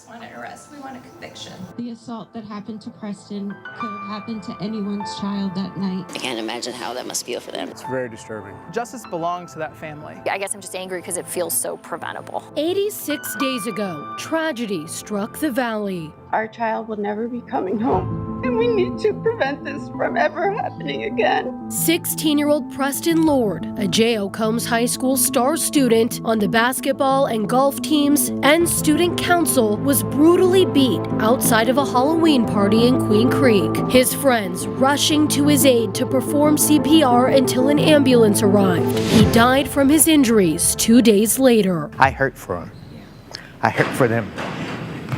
want an arrest. We want a conviction. The assault that happened to Preston could have happened to anyone's child that night. I can't imagine how that must feel for them. It's very disturbing. Justice belongs to that family. I guess I'm just angry because it feels so preventable. 86 days ago, tragedy struck the valley. Our child will never be coming home, and we need to prevent this from ever happening again. 16-year-old Preston Lord, a J.O. Combs High School star student on the basketball and golf teams and student council, was brutally beat outside of a Halloween party in Queen Creek. His friends rushing to his aid to perform CPR until an ambulance arrived. He died from his injuries 2 days later. I hurt for him. I hurt for them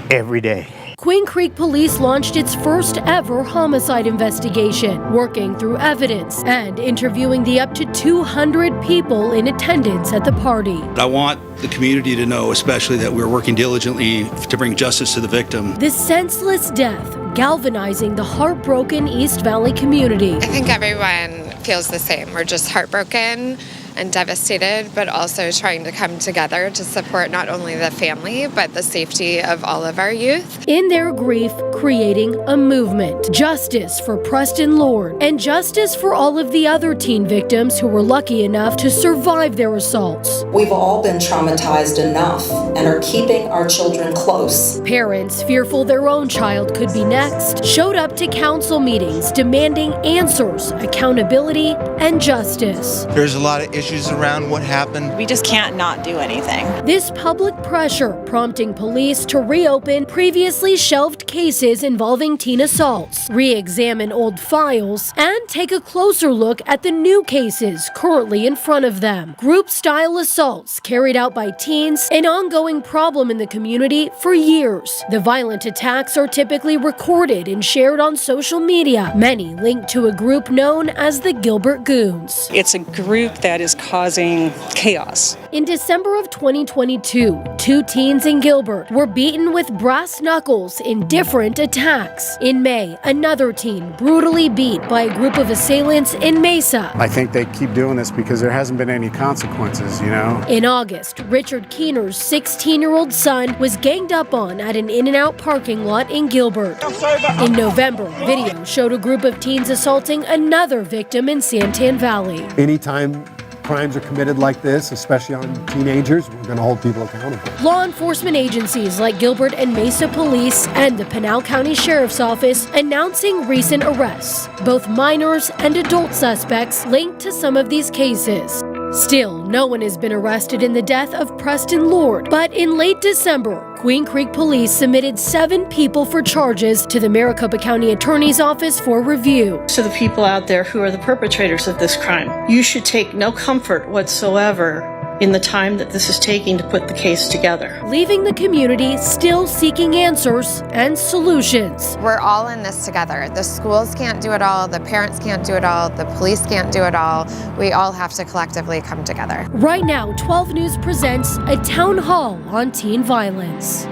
every day. Queen Creek Police launched its first ever homicide investigation, working through evidence and interviewing the up to 200 people in attendance at the party. I want the community to know, especially, that we're working diligently to bring justice to the victim. The senseless death galvanizing the heartbroken East Valley community. I think everyone feels the same. We're just heartbroken and devastated, but also trying to come together to support not only the family, but the safety of all of our youth. In their grief, creating a movement. Justice for Preston Lord, and justice for all of the other teen victims who were lucky enough to survive their assaults. We've all been traumatized enough and are keeping our children close. Parents, fearful their own child could be next, showed up to council meetings demanding answers, accountability, and justice. There's a lot of issues around what happened. We just can't not do anything. This public pressure prompting police to reopen previously shelved cases involving teen assaults, re-examine old files, and take a closer look at the new cases currently in front of them. Group-style assaults carried out by teens, an ongoing problem in the community for years. The violent attacks are typically recorded and shared on social media, many linked to a group known as the Gilbert Goons. It's a group that is causing chaos. In December of 2022, 2 teens in Gilbert were beaten with brass knuckles in different attacks. In May, another teen brutally beat by a group of assailants in Mesa. I think they keep doing this because there hasn't been any consequences, you know? In August, Richard Keener's 16-year-old son was ganged up on at an In-N-Out parking lot in Gilbert. In November, video showed a group of teens assaulting another victim in Santan Valley. Anytime crimes are committed like this, especially on teenagers, we're going to hold people accountable. Law enforcement agencies like Gilbert and Mesa Police and the Pinal County Sheriff's Office announcing recent arrests, both minors and adult suspects linked to some of these cases. Still, no one has been arrested in the death of Preston Lord, but in late December, Queen Creek Police submitted 7 people for charges to the Maricopa County Attorney's Office for review. To the people out there who are the perpetrators of this crime, you should take no comfort whatsoever in the time that this is taking to put the case together. Leaving the community still seeking answers and solutions. We're all in this together. The schools can't do it all, the parents can't do it all, the police can't do it all. We all have to collectively come together. Right now, 12 News presents a town hall on teen violence.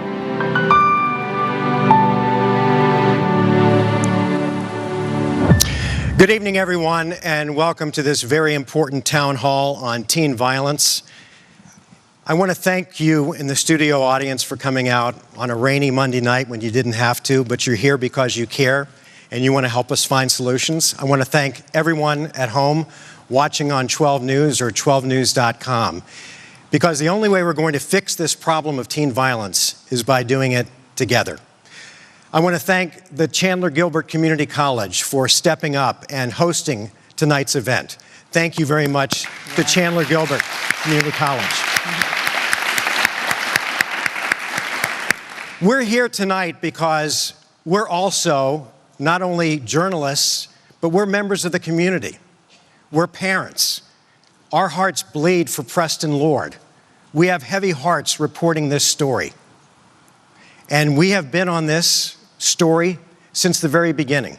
Good evening, everyone, and welcome to this very important town hall on teen violence. I want to thank you in the studio audience for coming out on a rainy Monday night when you didn't have to, but you're here because you care and you want to help us find solutions. I want to thank everyone at home watching on 12 News or 12news.com, because the only way we're going to fix this problem of teen violence is by doing it together. I want to thank the Chandler Gilbert Community College for stepping up and hosting tonight's event. Thank you very much to Chandler Gilbert Community College. We're here tonight because we're also not only journalists, but we're members of the community. We're parents. Our hearts bleed for Preston Lord. We have heavy hearts reporting this story. And we have been on this story since the very beginning.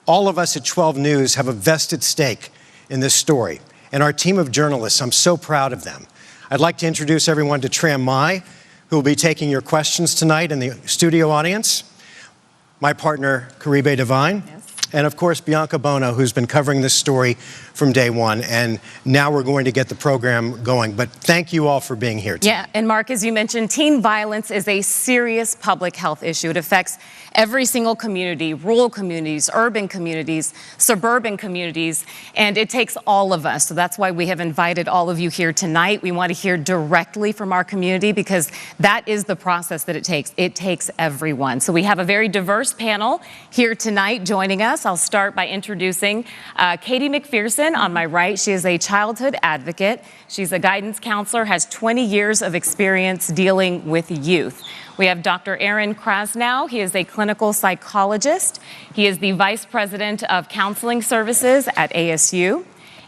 All of us at 12 News have a vested stake in this story. And our team of journalists, I'm so proud of them. I'd like to introduce everyone to Tram Mai, who will be taking your questions tonight in the studio audience. My partner, Caribe Devine. Yes. and of course Bianca Bono, who's been covering this story from day one, and now we're going to get the program going. But thank you all for being here today. Yeah, and Mark, as you mentioned, teen violence is a serious public health issue. It affects every single community, rural communities, urban communities, suburban communities, and it takes all of us. So that's why we have invited all of you here tonight. We want to hear directly from our community because that is the process that it takes. It takes everyone. So we have a very diverse panel here tonight joining us. I'll start by introducing Katie McPherson on my right. She is a childhood advocate. She's a guidance counselor, has 20 years of experience dealing with youth. We have Dr. Aaron Krasnow. He is a clinical psychologist. He is the Vice President of Counseling Services at ASU.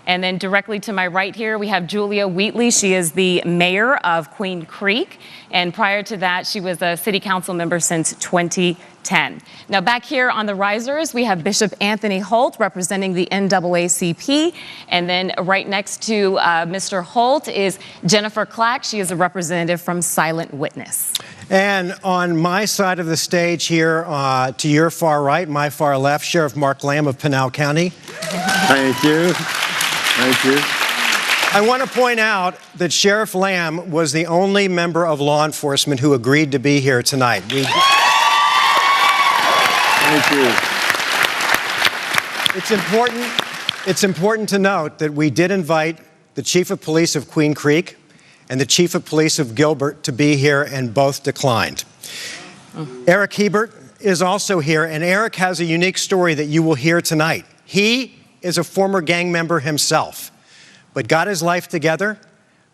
And then directly to my right here, we have Julia Wheatley. She is the mayor of Queen Creek. And prior to that, she was a city council member since 2010. Now back here on the risers, we have Bishop Anthony Holt representing the NAACP. And then right next to Mr. Holt is Jennifer Clack. She is a representative from Silent Witness. And on my side of the stage here, to your far right, my far left, Sheriff Mark Lamb of Pinal County. Thank you. Thank you. I want to point out that Sheriff Lamb was the only member of law enforcement who agreed to be here tonight. Thank you. It's important to note that we did invite the Chief of Police of Queen Creek and the Chief of Police of Gilbert to be here, and both declined. Eric Hebert is also here, and Eric has a unique story that you will hear tonight. He is a former gang member himself, but got his life together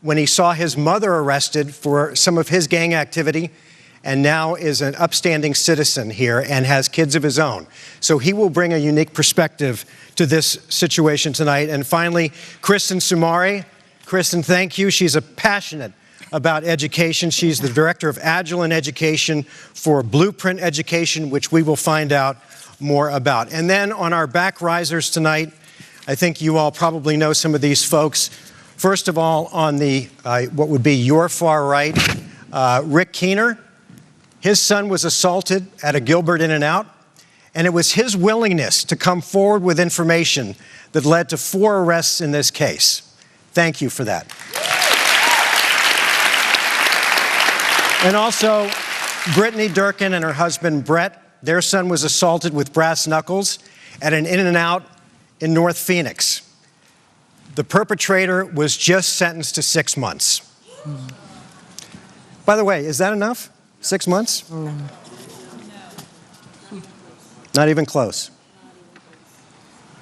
when he saw his mother arrested for some of his gang activity, and now is an upstanding citizen here and has kids of his own. So he will bring a unique perspective to this situation tonight. And finally, Kristen Sumari. Kristen, thank you. She's a passionate about education. She's the Director of Agilent Education for Blueprint Education, which we will find out more about. And then on our back risers tonight, I think you all probably know some of these folks. First of all, on the what would be your far right, Rick Keener. His son was assaulted at a Gilbert In-N-Out, and it was his willingness to come forward with information that led to 4 arrests in this case. Thank you for that. And also, Brittany Durkin and her husband, Brett, their son was assaulted with brass knuckles at an In-N-Out in North Phoenix. The perpetrator was just sentenced to 6 months. By the way, is that enough? 6 months? No. Not even close.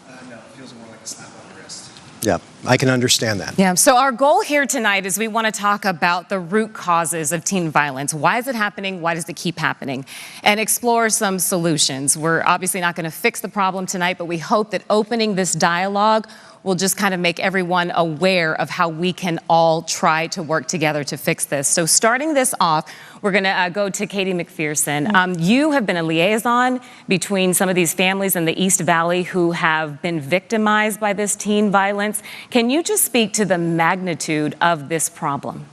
No, it feels more like a slap on the wrist. Yeah, I can understand that. Yeah, so our goal here tonight is we want to talk about the root causes of teen violence. Why is it happening? Why does it keep happening? And explore some solutions. We're obviously not going to fix the problem tonight, but we hope that opening this dialogue will just kind of make everyone aware of how we can all try to work together to fix this. So starting this off, we're going to go to Katie McPherson. You have been a liaison between some of these families in the East Valley who have been victimized by this teen violence. Can you just speak to the magnitude of this problem?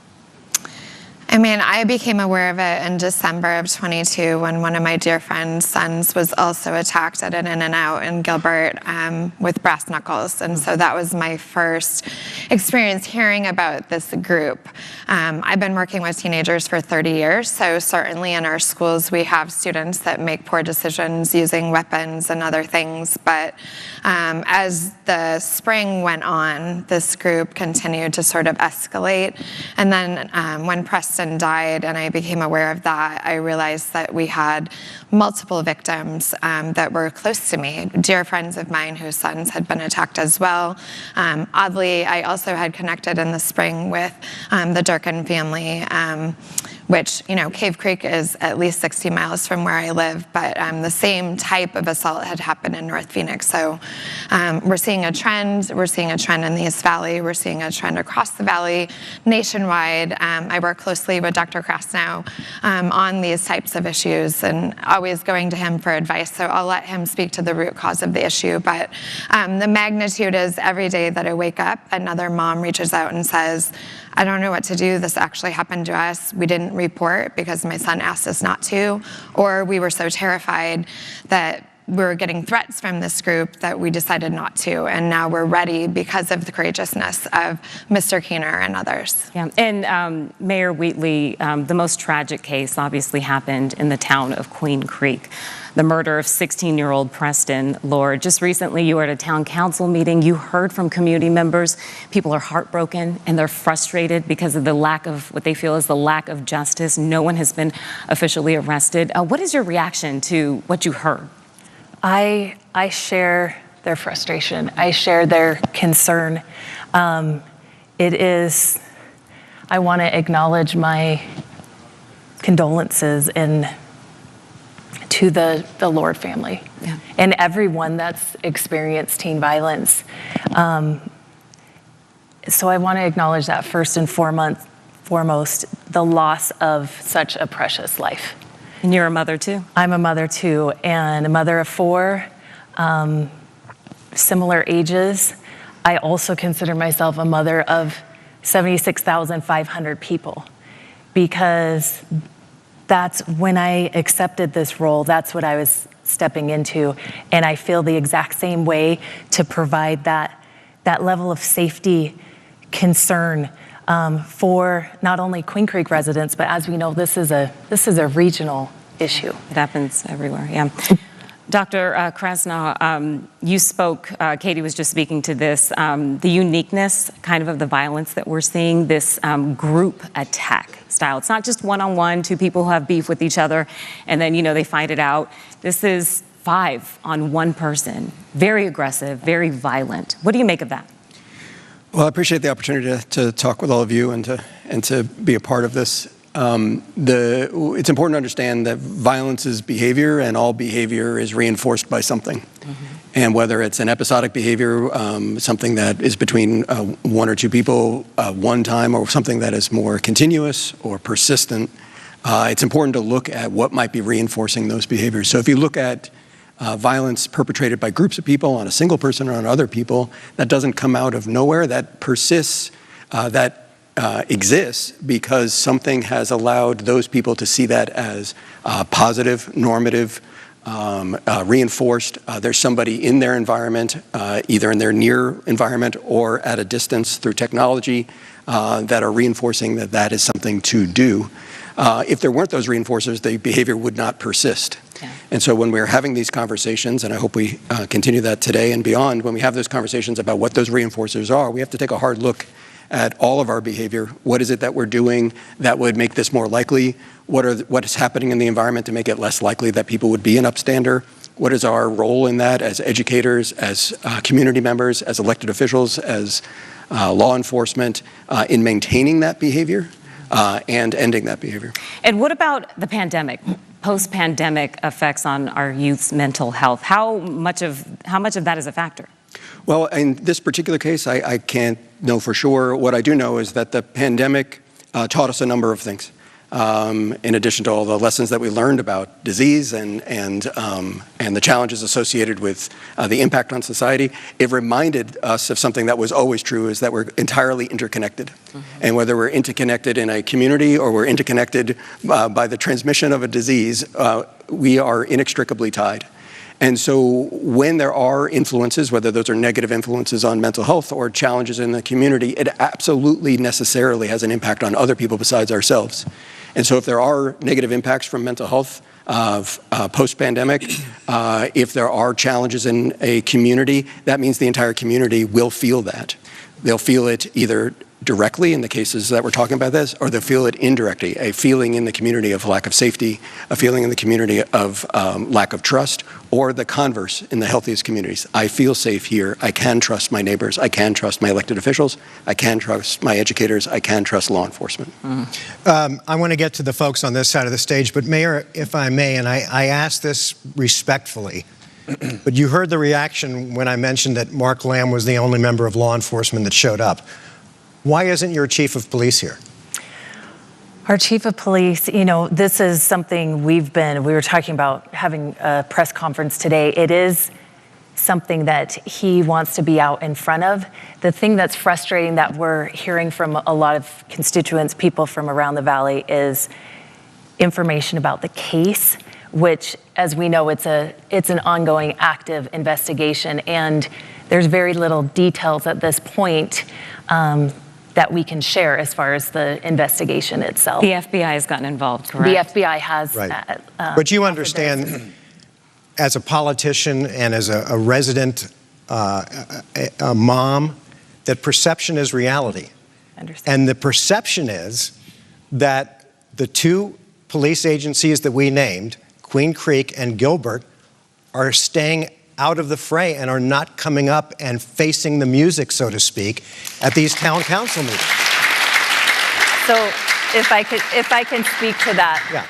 I mean, I became aware of it in December of 22 when one of my dear friend's sons was also attacked at an In-N-Out in Gilbert with brass knuckles. And so that was my first experience hearing about this group. I've been working with teenagers for 30 years, so certainly in our schools we have students that make poor decisions using weapons and other things. But as the spring went on, this group continued to sort of escalate. And then when Preston died and I became aware of that, I realized that we had multiple victims that were close to me, dear friends of mine whose sons had been attacked as well. Oddly, I also had connected in the spring with the Durkin family, which, you know, Cave Creek is at least 60 miles from where I live, but the same type of assault had happened in North Phoenix. So we're seeing a trend. We're seeing a trend in the East Valley. We're seeing a trend across the valley, nationwide. I work closely with Dr. Krasnow on these types of issues and always going to him for advice. So I'll let him speak to the root cause of the issue. But the magnitude is every day that I wake up, another mom reaches out and says, I don't know what to do. This actually happened to us. We didn't report because my son asked us not to, or we were so terrified that we were getting threats from this group that we decided not to. And now we're ready because of the courageousness of Mr. Keener and others. Yeah. And Mayor Wheatley, the most tragic case obviously happened in the town of Queen Creek. The murder of 16-year-old Preston Lord. Just recently, you were at a town council meeting. You heard from community members. People are heartbroken and they're frustrated because of the lack of what they feel is the lack of justice. No one has been officially arrested. What is your reaction to what you heard? I share their frustration. I share their concern. I want to acknowledge my condolences to the Lord family and everyone that's experienced teen violence. So I want to acknowledge that first and foremost, the loss of such a precious life. And you're a mother too? I'm a mother too, and a mother of 4, similar ages. I also consider myself a mother of 76,500 people, because that's when I accepted this role, that's what I was stepping into. And I feel the exact same way to provide that level of safety concern for not only Queen Creek residents, but as we know, this is a regional issue. It happens everywhere, yeah. Dr. Krasnow, you spoke, Katie was just speaking to this, the uniqueness kind of the violence that we're seeing, this group attack style. It's not just one-on-one, 2 people who have beef with each other, and then, they fight it out. This is 5 on 1 person. Very aggressive, very violent. What do you make of that? Well, I appreciate the opportunity to talk with all of you and to be a part of this. It's important to understand that violence is behavior, and all behavior is reinforced by something. And whether it's an episodic behavior, something that is between 1 or 2 people one time, or something that is more continuous or persistent, it's important to look at what might be reinforcing those behaviors. So if you look at violence perpetrated by groups of people on a single person or on other people, that doesn't come out of nowhere, that persists, exists because something has allowed those people to see that as positive, normative, reinforced. There's somebody in their environment, either in their near environment or at a distance through technology, that are reinforcing that is something to do. If there weren't those reinforcers, the behavior would not persist. Yeah. And so when we're having these conversations, and I hope we continue that today and beyond, when we have those conversations about what those reinforcers are, we have to take a hard look at all of our behavior. What is it that we're doing that would make this more likely? What is happening in the environment to make it less likely that people would be an upstander? What is our role in that as educators, as community members, as elected officials, as law enforcement, in maintaining that behavior and ending that behavior? And what about the pandemic? Post-pandemic effects on our youth's mental health. How much of that is a factor? Well, in this particular case, I can't know for sure. What I do know is that the pandemic taught us a number of things. In addition to all the lessons that we learned about disease and the challenges associated with the impact on society, it reminded us of something that was always true, is that we're entirely interconnected. Mm-hmm. And whether we're interconnected in a community or we're interconnected by the transmission of a disease, we are inextricably tied. And so when there are influences, whether those are negative influences on mental health or challenges in the community, it absolutely necessarily has an impact on other people besides ourselves. And so if there are negative impacts from mental health post-pandemic, if there are challenges in a community, that means the entire community will feel that. They'll feel it either directly in the cases that we're talking about this, or they'll feel it indirectly, a feeling in the community of lack of safety, a feeling in the community of lack of trust, or the converse in the healthiest communities. I feel safe here. I can trust my neighbors. I can trust my elected officials. I can trust my educators. I can trust law enforcement. I want to get to the folks on this side of the stage, but Mayor, if I may, and I ask this respectfully, but you heard the reaction when I mentioned that Mark Lamb was the only member of law enforcement that showed up. Why isn't your chief of police here? Our chief of police, this is something we were talking about having a press conference today. It is something that he wants to be out in front of. The thing that's frustrating that we're hearing from a lot of constituents, people from around the valley, is information about the case. which, as we know, it's an ongoing active investigation, and there's very little details at this point that we can share as far as the investigation itself. The FBI has gotten involved, correct? The FBI has. Right. But you understand, as a politician and as a resident, a mom, that perception is reality. And the perception is that the two police agencies that we named, Queen Creek and Gilbert, are staying out of the fray and are not coming up and facing the music, so to speak, at these town council meetings. So if I can speak to that.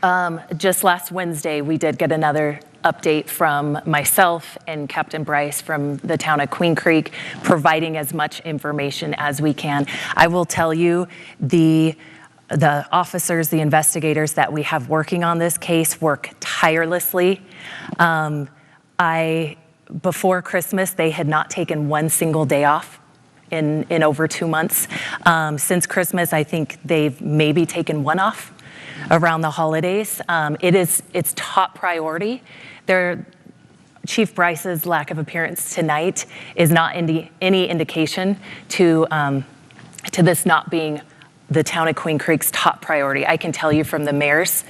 Yeah. Just last Wednesday, we did get another update from myself and Captain Bryce from the town of Queen Creek, providing as much information as we can. I will tell you, the officers, the investigators that we have working on this case work tirelessly. Before Christmas, they had not taken one single day off in over 2 months. Since Christmas, I think they've maybe taken one off around the holidays. It's top priority. Chief Bryce's lack of appearance tonight is not any indication to this not being the town of Queen Creek's top priority. I can tell you from the mayor's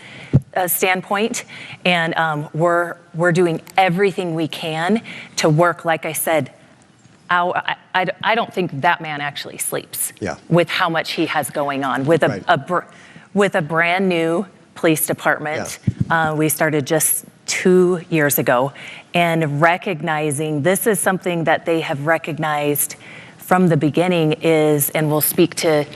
standpoint, and we're doing everything we can to work. Like I said, I don't think that man actually sleeps. Yeah. With how much he has going on with with a brand new police department. Yeah. We started just 2 years ago, and recognizing this is something that they have recognized from the beginning is, and we'll speak to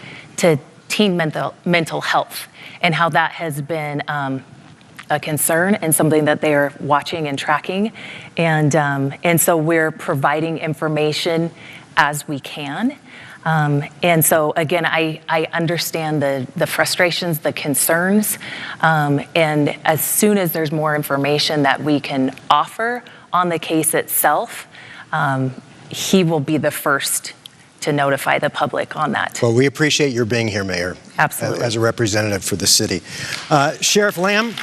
teen mental health and how that has been a concern and something that they are watching and tracking. And so we're providing information as we can. And so again, I understand the frustrations, the concerns, and as soon as there's more information that we can offer on the case itself, he will be the first to notify the public on that. Well, we appreciate your being here, Mayor. Absolutely. As a representative for the city. Sheriff Lamb,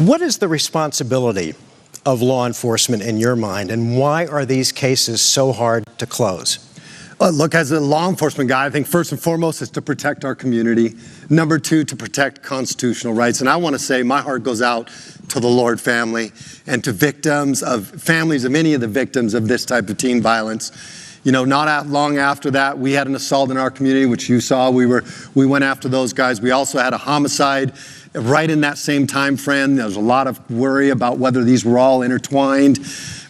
what is the responsibility of law enforcement in your mind, and why are these cases so hard to close? Look, as a law enforcement guy, I think first and foremost is to protect our community. Number two, to protect constitutional rights. And I want to say my heart goes out to the Lord family and to families of any of the victims of this type of teen violence. You know, not long after that, we had an assault in our community, which you saw. We went after those guys. We also had a homicide right in that same time frame. There was a lot of worry about whether these were all intertwined.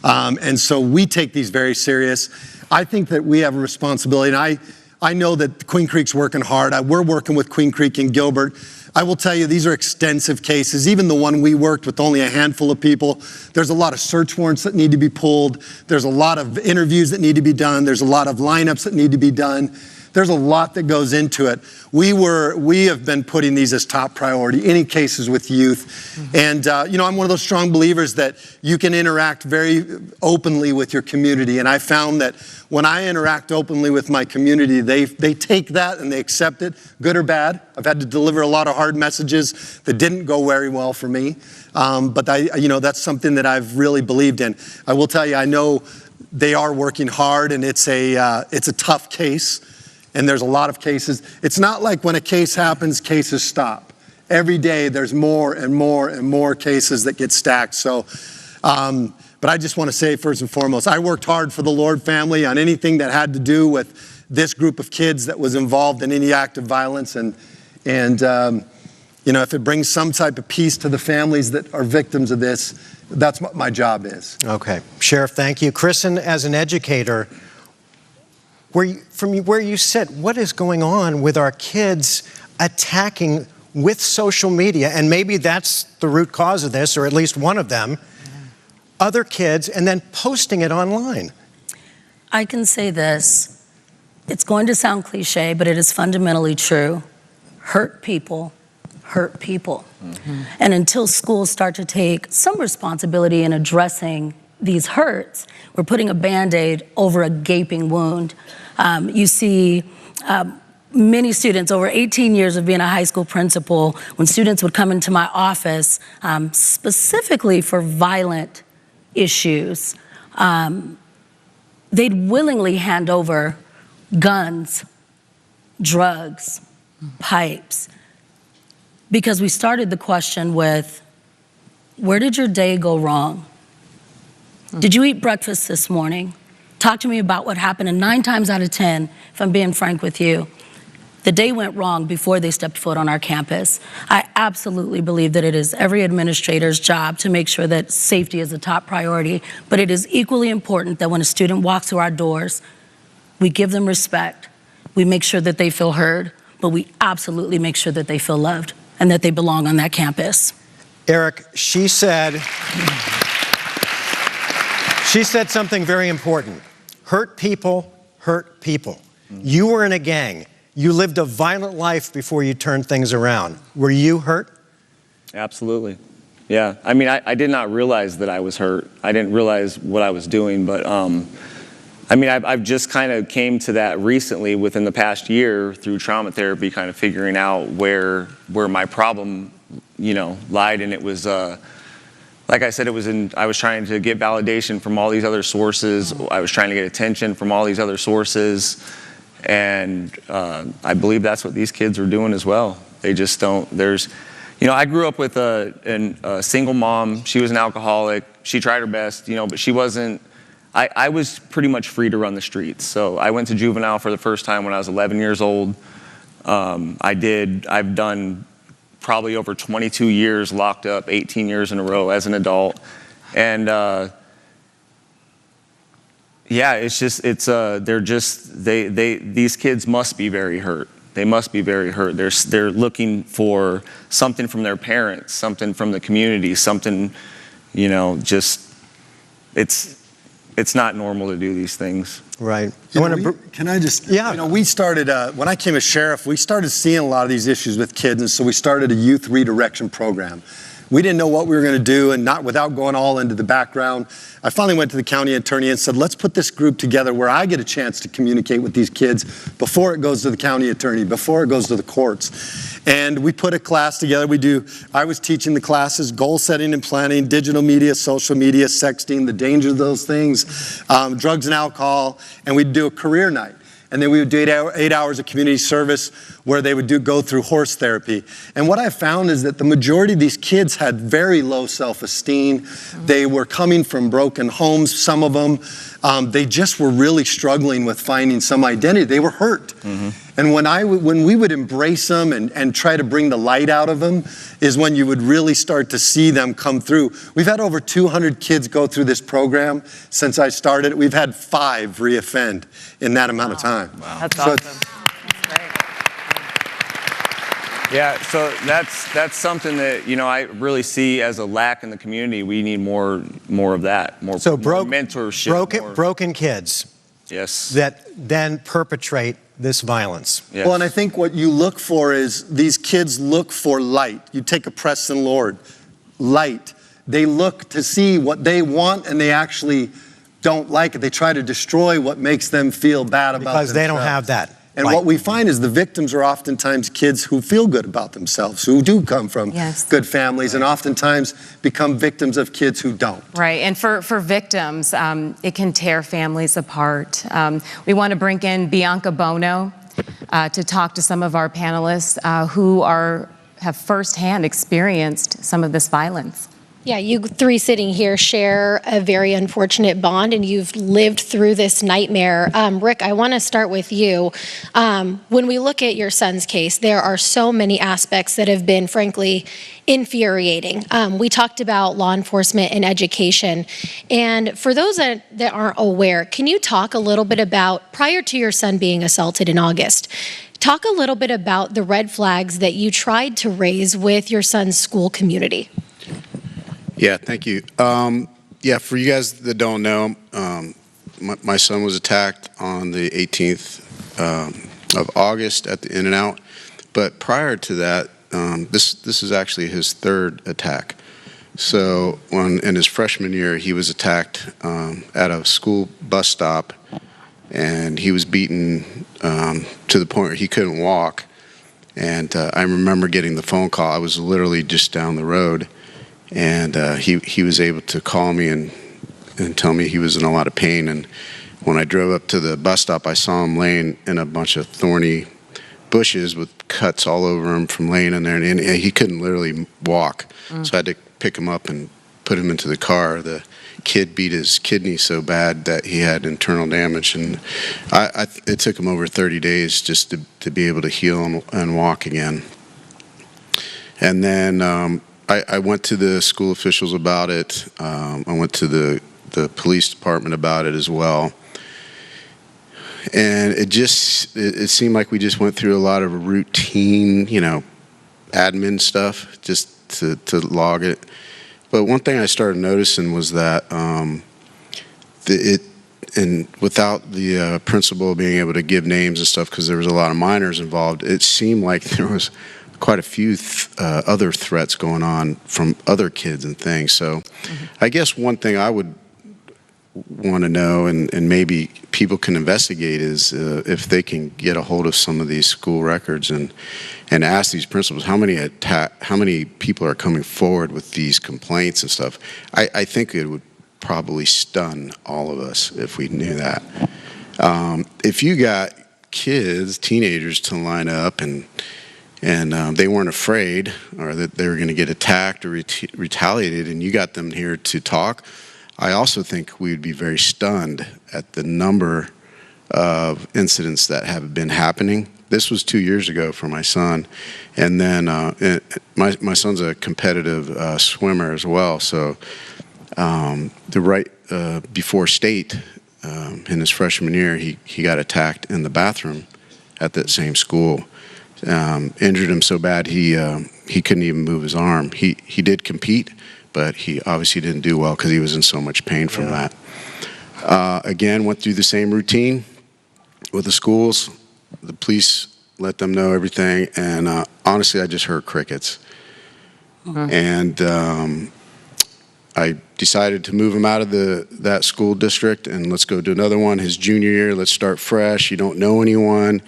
And so we take these very serious. I think that we have a responsibility, and I know that Queen Creek's working hard. We're working with Queen Creek and Gilbert. I will tell you, these are extensive cases. Even the one we worked with, only a handful of people. There's a lot of search warrants that need to be pulled. There's a lot of interviews that need to be done. There's a lot of lineups that need to be done. There's a lot that goes into it. We have been putting these as top priority, any cases with youth. Mm-hmm. And, you know, I'm one of those strong believers that you can interact very openly with your community. And I found that when I interact openly with my community, they take that and they accept it, good or bad. I've had to deliver a lot of hard messages that didn't go very well for me. But that's something that I've really believed in. I will tell you, I know they are working hard, and it's a tough case. And there's a lot of cases. It's not like when a case happens, cases stop. Every day there's more and more and more cases that get stacked. So, but I just want to say first and foremost, I worked hard for the Lord family on anything that had to do with this group of kids that was involved in any act of violence. And you know, if it brings some type of peace to the families that are victims of this, that's what my job is. Okay. Sheriff, thank you. Kristen, as an educator, from where you sit, what is going on with our kids attacking with social media? And maybe that's the root cause of this, or at least one of them, other kids, and then posting it online. I can say this. It's going to sound cliche, but it is fundamentally true. Hurt people hurt people. Mm-hmm. And until schools start to take some responsibility in addressing these hurts, we're putting a Band-Aid over a gaping wound. You see many students, over 18 years of being a high school principal, when students would come into my office specifically for violent issues, they'd willingly hand over guns, drugs, pipes, because we started the question with, where did your day go wrong? Did you eat breakfast this morning? Talk to me about what happened. And 9 times out of 10, if I'm being frank with you, the day went wrong before they stepped foot on our campus. I absolutely believe that it is every administrator's job to make sure that safety is a top priority, but it is equally important that when a student walks through our doors, we give them respect, we make sure that they feel heard, but we absolutely make sure that they feel loved and that they belong on that campus. Eric, she said something very important. Hurt people hurt people. You were in a gang. You lived a violent life before you turned things around. Were you hurt? Absolutely. Yeah. I mean, I did not realize that I was hurt. I didn't realize what I was doing, but I mean, I've just kind of came to that recently within the past year through trauma therapy, kind of figuring out where my problem, lied. And it was, like I said, I was trying to get validation from all these other sources. I was trying to get attention from all these other sources. And I believe that's what these kids are doing as well. They just don't, I grew up with a single mom. She was an alcoholic. She tried her best, but she wasn't, I was pretty much free to run the streets. So I went to juvenile for the first time when I was 11 years old. I've done probably over 22 years locked up, 18 years in a row as an adult. And these kids must be very hurt. They must be very hurt. They're looking for something from their parents, something from the community, something, it's not normal to do these things. Right. Can I just, we started, when I came as sheriff, we started seeing a lot of these issues with kids, and so we started a youth redirection program. We didn't know what we were going to do, and not without going all into the background. I finally went to the county attorney and said, let's put this group together where I get a chance to communicate with these kids before it goes to the county attorney, before it goes to the courts. And we put a class together. I was teaching the classes, goal setting and planning, digital media, social media, sexting, the danger of those things, drugs and alcohol, and we'd do a career night. And then we would do 8 hours of community service where they would go through horse therapy. And what I found is that the majority of these kids had very low self-esteem. They were coming from broken homes, some of them. They just were really struggling with finding some identity. They were hurt. And when we would embrace them and try to bring the light out of them is when you would really start to see them come through. We've had over 200 kids go through this program since I started. We've had 5 reoffend in that amount of time. Wow. That's awesome. That's great. Yeah, so that's something that I really see as a lack in the community. We need more of that, more mentorship, broken kids. Yes. That then perpetrate this violence. Yes. Well, and I think what you look for is these kids look for light. You take a Preston Lord, light. They look to see what they want, and they actually don't like it. They try to destroy what makes them feel bad about themselves. Because they don't have that. And what we find is the victims are oftentimes kids who feel good about themselves, who do come from good families, and oftentimes become victims of kids who don't. Right, and for victims, it can tear families apart. We want to bring in Bianca Bono to talk to some of our panelists who have firsthand experienced some of this violence. Yeah, you 3 sitting here share a very unfortunate bond, and you've lived through this nightmare. Rick, I want to start with you. When we look at your son's case, there are so many aspects that have been, frankly, infuriating. We talked about law enforcement and education. And for those that aren't aware, can you talk a little bit about, prior to your son being assaulted in August, talk a little bit about the red flags that you tried to raise with your son's school community? Yeah, thank you. For you guys that don't know, my son was attacked on the 18th of August at the In-N-Out. But prior to that, this is actually his 3rd attack. So in his freshman year, he was attacked at a school bus stop and he was beaten to the point where he couldn't walk. And I remember getting the phone call. I was literally just down the road, and he was able to call me and tell me he was in a lot of pain. And when I drove up to the bus stop, I saw him laying in a bunch of thorny bushes with cuts all over him from laying in there, and he couldn't literally walk. So I had to pick him up and put him into the car. The kid beat his kidney so bad that he had internal damage, and it took him over 30 days just to be able to heal and walk again. And then I went to the school officials about it. I went to the police department about it as well. And it seemed like we just went through a lot of routine, admin stuff just to log it. But one thing I started noticing was that without the principal being able to give names and stuff, because there was a lot of minors involved, it seemed like there was quite a few other threats going on from other kids and things. So I guess one thing I would want to know, and maybe people can investigate, is if they can get a hold of some of these school records and ask these principals how many people are coming forward with these complaints and stuff. I think it would probably stun all of us if we knew that. If you got kids, teenagers, to line up and they weren't afraid or that they were going to get attacked or retaliated, and you got them here to talk, I also think we would be very stunned at the number of incidents that have been happening. This was 2 years ago for my son, and then my son's a competitive swimmer as well. So before state, in his freshman year, he got attacked in the bathroom at that same school. Injured him so bad he couldn't even move his arm. He did compete, but he obviously didn't do well because he was in so much pain from that. Again, went through the same routine with the schools. The police let them know everything, and honestly, I just heard crickets. And I decided to move him out of that school district, and let's go do another one. His junior year, let's start fresh. You don't know anyone.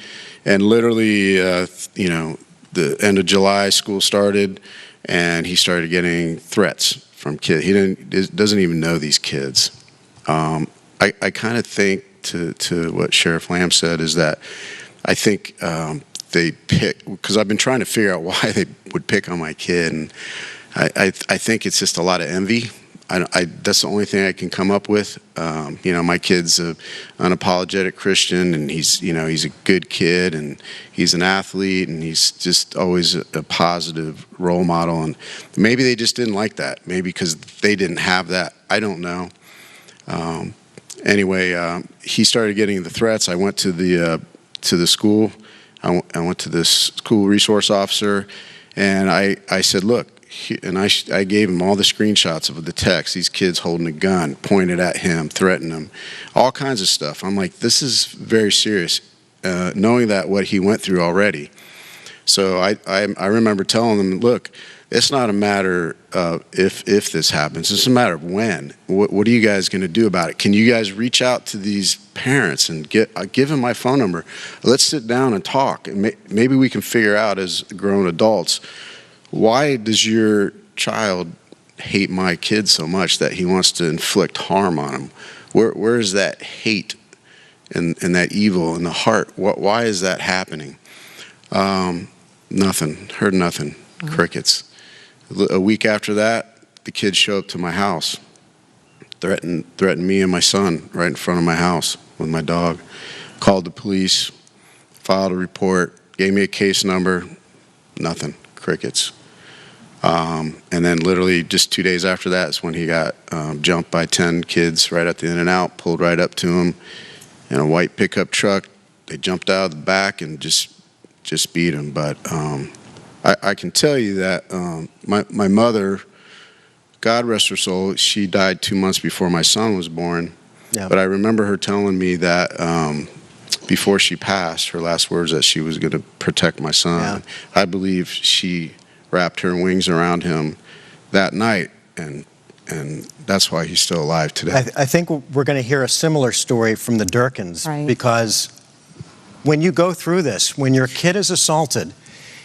And literally, the end of July, school started, and he started getting threats from kids. He doesn't even know these kids. I kind of think to what Sheriff Lamb said is that I think they pick, because I've been trying to figure out why they would pick on my kid, and I think it's just a lot of envy. That's the only thing I can come up with. My kid's an unapologetic Christian, and he's a good kid, and he's an athlete, and he's just always a positive role model. And maybe they just didn't like that. Maybe because they didn't have that. I don't know. Anyway, he started getting the threats. I went to the school. I went to the school resource officer, and I said, look. And I gave him all the screenshots of the text, these kids holding a gun, pointed at him, threatening him, all kinds of stuff. I'm like, this is very serious, knowing that what he went through already. So I remember telling him, look, it's not a matter of if this happens, it's a matter of when. What are you guys going to do about it? Can you guys reach out to these parents and give him my phone number? Let's sit down and talk, and maybe we can figure out as grown adults, why does your child hate my kid so much that he wants to inflict harm on him? Where is that hate and that evil in the heart? Why is that happening? Nothing. Heard nothing. Crickets. A week after that, the kids show up to my house, threatened me and my son right in front of my house with my dog. Called the police, filed a report, gave me a case number. Nothing. Crickets. And then literally just 2 days after that is when he got jumped by 10 kids right at the In-N-Out, pulled right up to him in a white pickup truck. They jumped out of the back and just beat him. But I can tell you that my mother, God rest her soul, she died 2 months before my son was born. Yeah. But I remember her telling me that before she passed, her last words that she was going to protect my son. Yeah. I believe she wrapped her wings around him that night and and that's why he's still alive today. I think we're going to hear a similar story from the Durkins, because when you go through this, when your kid is assaulted,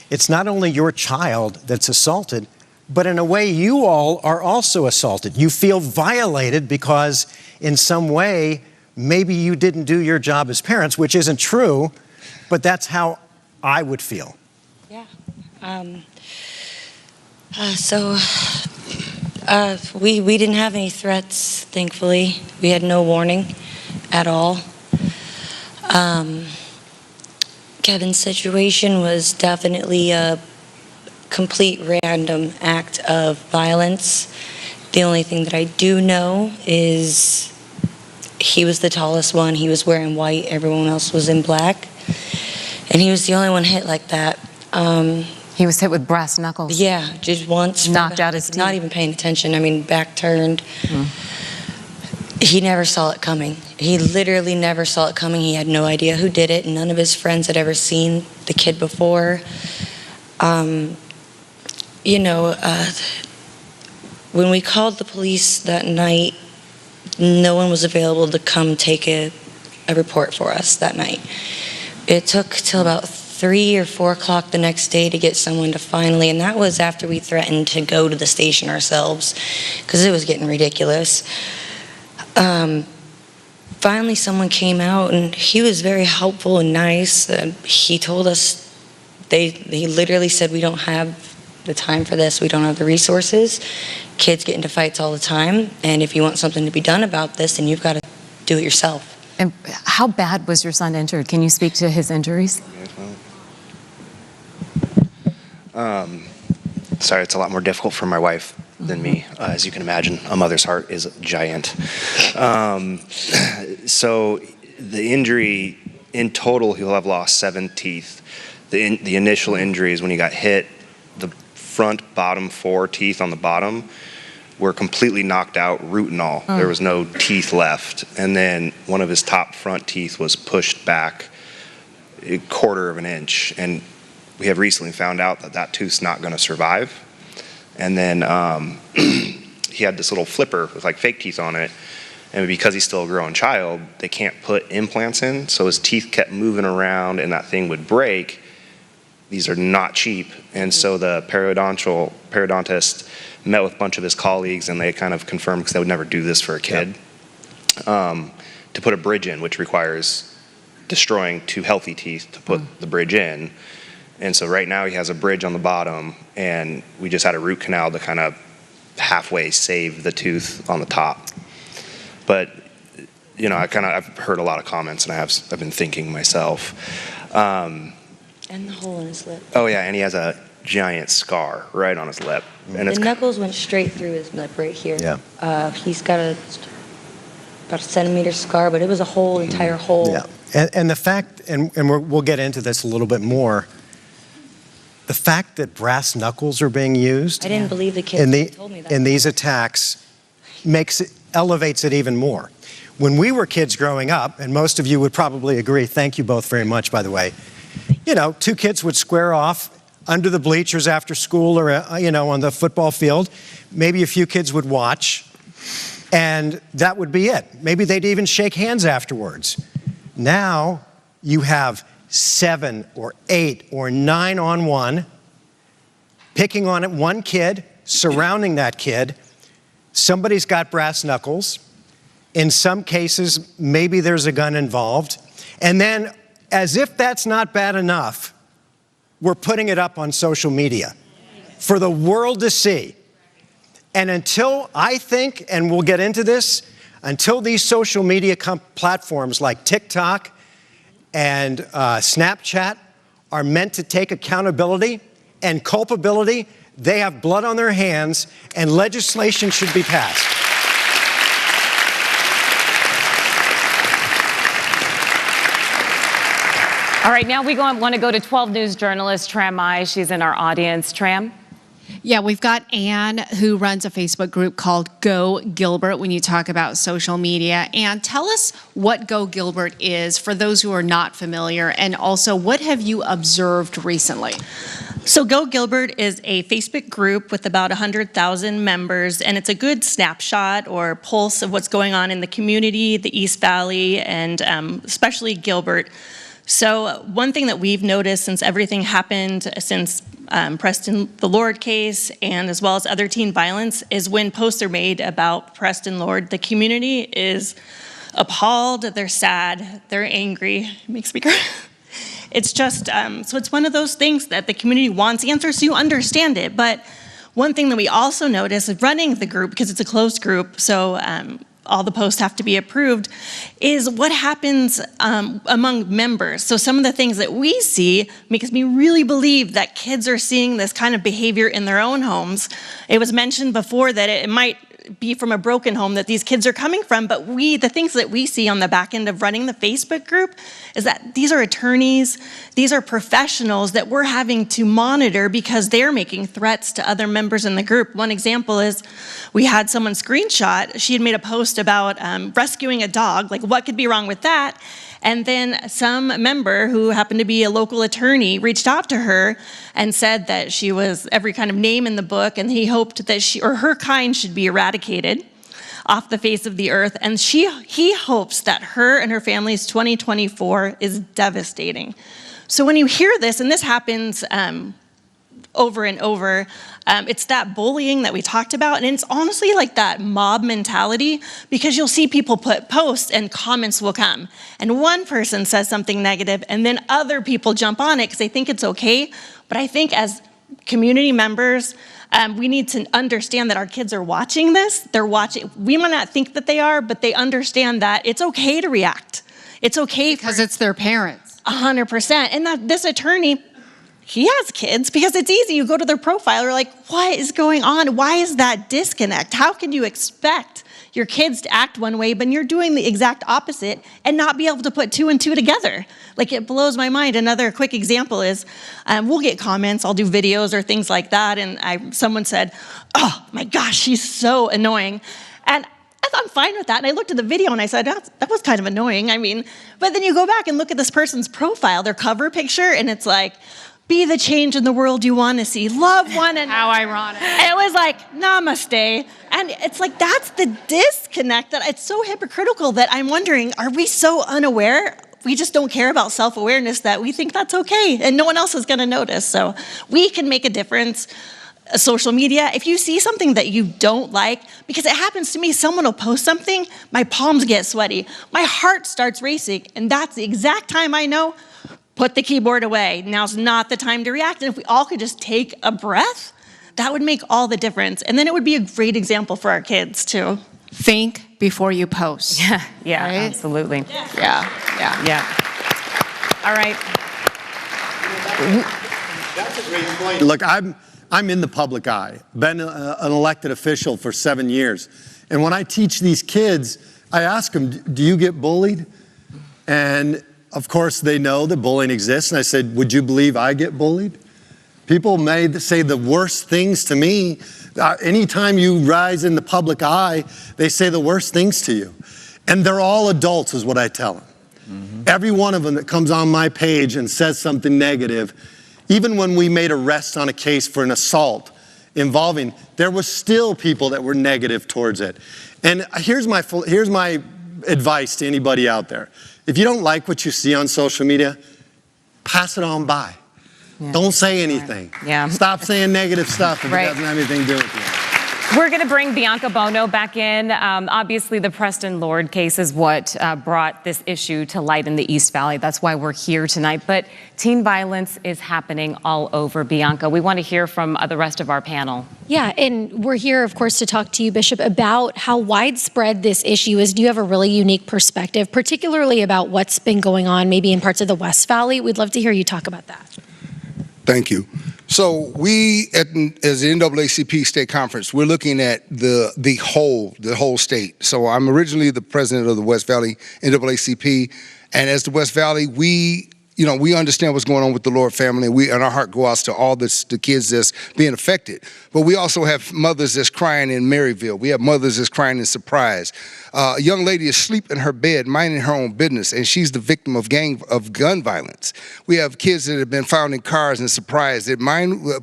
it's not only your child that's assaulted, but in a way you all are also assaulted. You feel violated because in some way maybe you didn't do your job as parents, which isn't true, but that's how I would feel. Yeah. We didn't have any threats, thankfully. We had no warning at all. Kevin's situation was definitely a complete random act of violence. The only thing that I do know is he was the tallest one. He was wearing white. Everyone else was in black. And he was the only one hit like that. He was hit with brass knuckles. Yeah, just once. Knocked out his teeth. Not even paying attention. I mean, back turned. He never saw it coming. He literally never saw it coming. He had no idea who did it. None of his friends had ever seen the kid before. You know, when we called the police that night, no one was available to come take a report for us that night. It took till about 3 or 4 o'clock the next day to get someone to finally, and that was after we threatened to go to the station ourselves because it was getting ridiculous. Finally someone came out and he was very helpful and nice. He told us, he literally said, we don't have the time for this, we don't have the resources. Kids get into fights all the time, and if you want something to be done about this, then you've got to do it yourself. And how bad was your son injured? Can you speak to his injuries? Sorry, it's a lot more difficult for my wife than me. As you can imagine, a mother's heart is giant. So the injury, in total, he'll have lost 7 teeth. The initial injuries, when he got hit, the front bottom 4 teeth on the bottom were completely knocked out, root and all. There was no teeth left. And then one of his top front teeth was pushed back a 1/4 of an inch. And we have recently found out that that tooth's not going to survive. And then he had this little flipper with like fake teeth on it. And because he's still a growing child, they can't put implants in. So his teeth kept moving around and that thing would break. These are not cheap. And so the periodontist met with a bunch of his colleagues, and they kind of confirmed, because they would never do this for a kid, to put a bridge in, which requires destroying 2 healthy teeth to put the bridge in. And so right now he has a bridge on the bottom, and we just had a root canal to kind of halfway save the tooth on the top. But, you know, I've heard a lot of comments, and I've been thinking myself. And the hole in his lip. Oh yeah, and he has a giant scar right on his lip. And The knuckles went straight through his lip right here. Yeah. He's got about a centimeter scar, but it was a whole entire hole. Yeah. And the fact, and we'll get into this a little bit more, the fact that brass knuckles are being used I didn't believe the kids told me that. in these attacks elevates it even more. When we were kids growing up, and most of you would probably agree, thank you both very much, by the way, you know, 2 kids would square off under the bleachers after school, or, you know, on the football field. Maybe a few kids would watch, and that would be it. Maybe they'd even shake hands afterwards. Now you have 7 or 8 or 9 on one, picking on it, one kid, surrounding that kid. Somebody's got brass knuckles. In some cases, maybe there's a gun involved. And then, as if that's not bad enough, we're putting it up on social media for the world to see. And until, I think, and we'll get into this, until these social media platforms like TikTok and Snapchat are meant to take accountability and culpability, they have blood on their hands, and legislation should be passed. All right, now we want to go to 12 News journalist Tram Mai. She's in our audience. Tram? Yeah, we've got Ann, who runs a Facebook group called Go Gilbert, when you talk about social media. Ann, tell us what Go Gilbert is for those who are not familiar, and also what have you observed recently? So Go Gilbert is a Facebook group with about 100,000 members, and it's a good snapshot or pulse of what's going on in the community, the East Valley, and especially Gilbert. So one thing that we've noticed since everything happened, since Preston the Lord case, and as well as other teen violence, is when posts are made about Preston Lord, the community is appalled, they're sad, they're angry. It makes me cry. It's just, so it's one of those things that the community wants answers, so you understand it. But one thing that we also notice running the group, because it's a closed group, so all the posts have to be approved, is what happens among members. So some of the things that we see makes me really believe that kids are seeing this kind of behavior in their own homes. It was mentioned before that it might be from a broken home that these kids are coming from, but the things that we see on the back end of running the Facebook group is that these are attorneys, these are professionals that we're having to monitor because they're making threats to other members in the group. One example is we had someone screenshot, she had made a post about rescuing a dog, like what could be wrong with that? And then some member who happened to be a local attorney reached out to her and said that she was every kind of name in the book, and he hoped that she or her kind should be eradicated off the face of the earth. And he hopes that her and her family's 2024 is devastating. So when you hear this, and this happens over and over, it's that bullying that we talked about, and it's honestly like that mob mentality, because you'll see people put posts and comments will come, and one person says something negative, and then other people jump on it because they think it's okay. But I think as community members, we need to understand that our kids are watching this. They're watching. We might not think that they are, but they understand that it's okay to react. It's okay because it's their parents. 100%. And that this attorney, he has kids, because it's easy. You go to their profile, you're like, what is going on? Why is that disconnect? How can you expect your kids to act one way, but you're doing the exact opposite and not be able to put two and two together? Like, it blows my mind. Another quick example is we'll get comments, I'll do videos or things like that, and someone said, oh my gosh, she's so annoying. And I'm fine with that. And I looked at the video and I said, that was kind of annoying. I mean, but then you go back and look at this person's profile, their cover picture, and it's like, be the change in the world you want to see. Love one another. How ironic. And it was like, namaste. And it's like, that's the disconnect that it's so hypocritical that I'm wondering, are we so unaware? We just don't care about self-awareness that we think that's okay and no one else is going to notice. So we can make a difference. Social media, if you see something that you don't like, because it happens to me, someone will post something, my palms get sweaty, my heart starts racing, and that's the exact time I know, put the keyboard away. Now's not the time to react. And if we all could just take a breath, that would make all the difference. And then it would be a great example for our kids too. Think before you post. Yeah, right? absolutely. Yeah. All right. That's a great point. Look, I'm in the public eye, been an elected official for 7 years. And when I teach these kids, I ask them, do you get bullied? And of course, they know that bullying exists. And I said, would you believe I get bullied? People may say the worst things to me. Anytime you rise in the public eye, they say the worst things to you. And they're all adults, is what I tell them. Mm-hmm. Every one of them that comes on my page and says something negative, even when we made arrests on a case for an assault involving, there was still people that were negative towards it. And here's my advice to anybody out there. If you don't like what you see on social media, pass it on by. Yeah. Don't say anything. Right. Yeah. Stop saying negative stuff if Right. it doesn't have anything to do with you. We're going to bring Bianca Bono back in. Obviously, the Preston Lord case is what brought this issue to light in the East Valley. That's why we're here tonight. But teen violence is happening all over. Bianca, we want to hear from the rest of our panel. Yeah, and we're here, of course, to talk to you, Bishop, about how widespread this issue is. Do you have a really unique perspective, particularly about what's been going on maybe in parts of the West Valley? We'd love to hear you talk about that. Thank you. So we, as the NAACP state conference, we're looking at the whole state. So I'm originally the president of the West Valley NAACP, and as the West Valley, we understand what's going on with the Lord family, and our heart goes out to all the kids that's being affected. But we also have mothers that's crying in Maryville. We have mothers that's crying in Surprise. A young lady is asleep in her bed, minding her own business, and she's the victim of gun violence. We have kids that have been found in cars and surprised.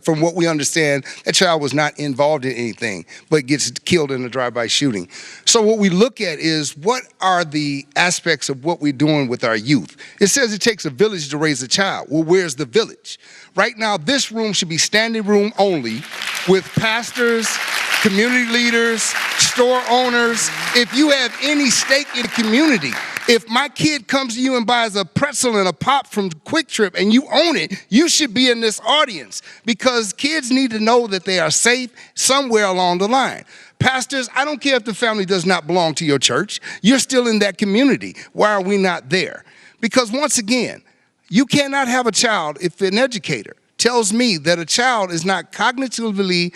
From what we understand, that child was not involved in anything, but gets killed in a drive-by shooting. So what we look at is, what are the aspects of what we're doing with our youth? It says it takes a village to raise a child. Well, where's the village? Right now, this room should be standing room only, with pastors, community leaders, store owners. If you have any stake in the community, if my kid comes to you and buys a pretzel and a pop from Quick Trip and you own it, you should be in this audience, because kids need to know that they are safe somewhere along the line. Pastors, I don't care if the family does not belong to your church. You're still in that community. Why are we not there? Because once again, you cannot have a child if an educator tells me that a child is not cognitively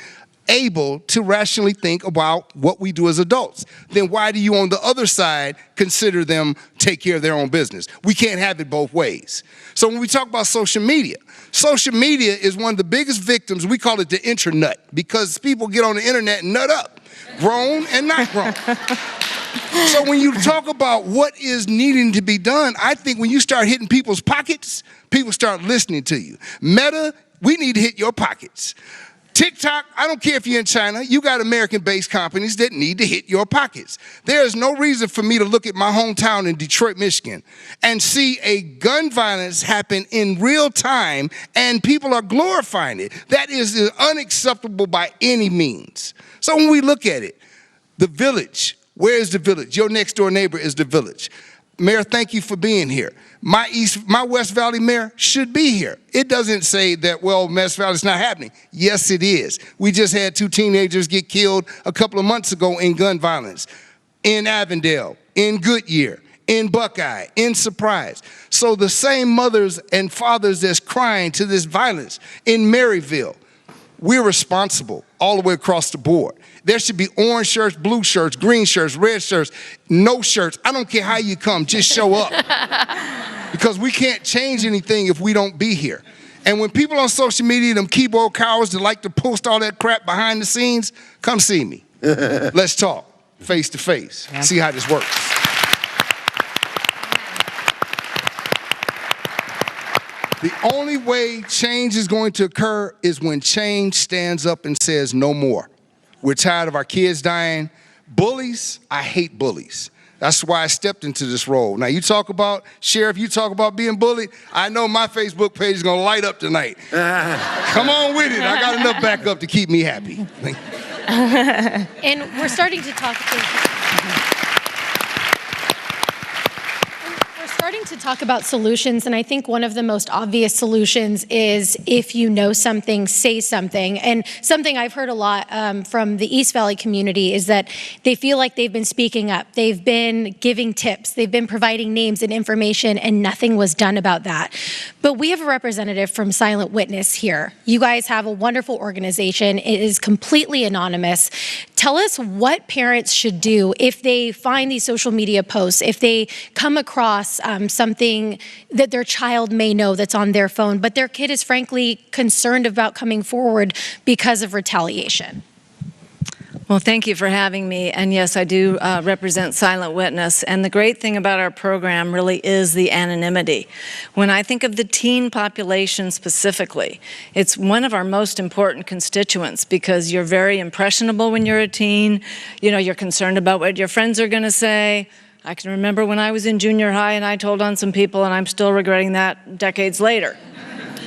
able to rationally think about what we do as adults. Then why do you on the other side consider them take care of their own business? We can't have it both ways. So when we talk about social media is one of the biggest victims. We call it the internut, because people get on the internet and nut up, grown and not grown. So when you talk about what is needing to be done, I think when you start hitting people's pockets, people start listening to you. Meta, we need to hit your pockets. TikTok, I don't care if you're in China, you got American-based companies that need to hit your pockets. There is no reason for me to look at my hometown in Detroit, Michigan, and see a gun violence happen in real time and people are glorifying it. That is unacceptable by any means. So when we look at it, the village, where is the village? Your next door neighbor is the village. Mayor, thank you for being here. My West Valley mayor should be here. It doesn't say that, well, West Valley's not happening. Yes, it is. We just had 2 teenagers get killed a couple of months ago in gun violence. In Avondale, in Goodyear, in Buckeye, in Surprise. So the same mothers and fathers that's crying to this violence in Maryville, we're responsible all the way across the board. There should be orange shirts, blue shirts, green shirts, red shirts, no shirts. I don't care how you come, just show up. Because we can't change anything if we don't be here. And when people on social media, them keyboard cowards that like to post all that crap behind the scenes, come see me. Let's talk face to face, see how this works. The only way change is going to occur is when change stands up and says no more. We're tired of our kids dying. Bullies, I hate bullies. That's why I stepped into this role. Now you talk about, Sheriff, you talk about being bullied. I know my Facebook page is gonna light up tonight. Come on with it. I got enough backup to keep me happy. And we're starting to talk. Starting to talk about solutions, and I think one of the most obvious solutions is, if you know something, say something. And something I've heard a lot from the East Valley community is that they feel like they've been speaking up, they've been giving tips, they've been providing names and information, and nothing was done about that. But we have a representative from Silent Witness here. You guys have a wonderful organization. It is completely anonymous. Tell us what parents should do if they find these social media posts, if they come across something that their child may know that's on their phone, but their kid is frankly concerned about coming forward because of retaliation. Well, thank you for having me. And yes, I do represent Silent Witness. And the great thing about our program really is the anonymity. When I think of the teen population specifically, it's one of our most important constituents, because you're very impressionable when you're a teen. You know, you're concerned about what your friends are going to say. I can remember when I was in junior high and I told on some people, and I'm still regretting that decades later.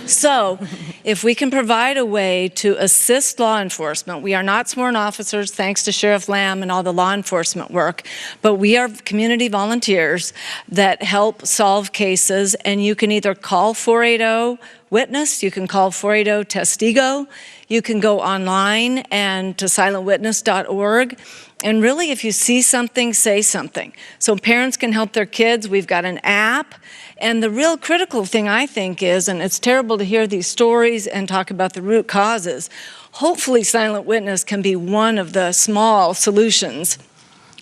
So if we can provide a way to assist law enforcement, we are not sworn officers, thanks to Sheriff Lamb and all the law enforcement work, but we are community volunteers that help solve cases, and you can either call 480-WITNESS, you can call 480-TESTIGO, you can go online and to silentwitness.org. And really, if you see something, say something. So parents can help their kids. We've got an app. And the real critical thing, I think, is, and it's terrible to hear these stories and talk about the root causes, hopefully Silent Witness can be one of the small solutions.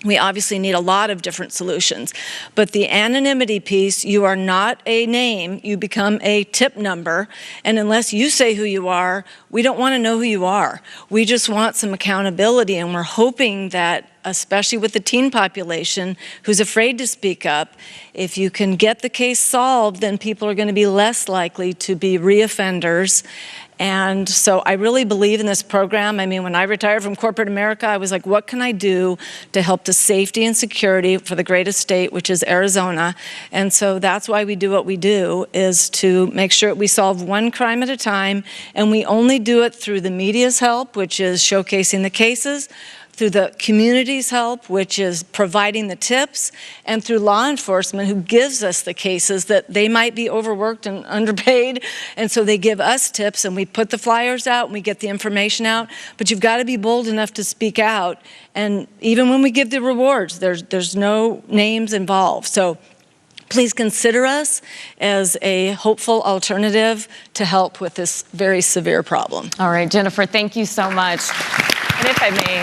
We obviously need a lot of different solutions. But the anonymity piece, you are not a name, you become a tip number. And unless you say who you are, we don't want to know who you are. We just want some accountability, and we're hoping that especially with the teen population who's afraid to speak up. If you can get the case solved, then people are going to be less likely to be reoffenders. And so I really believe in this program. I mean, when I retired from corporate America, I was like, what can I do to help the safety and security for the greatest state, which is Arizona? And so that's why we do what we do, is to make sure we solve one crime at a time. And we only do it through the media's help, which is showcasing the cases, through the community's help, which is providing the tips, and through law enforcement, who gives us the cases that they might be overworked and underpaid, and so they give us tips, and we put the flyers out, and we get the information out. But you've got to be bold enough to speak out, and even when we give the rewards, there's no names involved. So please consider us as a hopeful alternative to help with this very severe problem. All right, Jennifer, thank you so much. And if I may,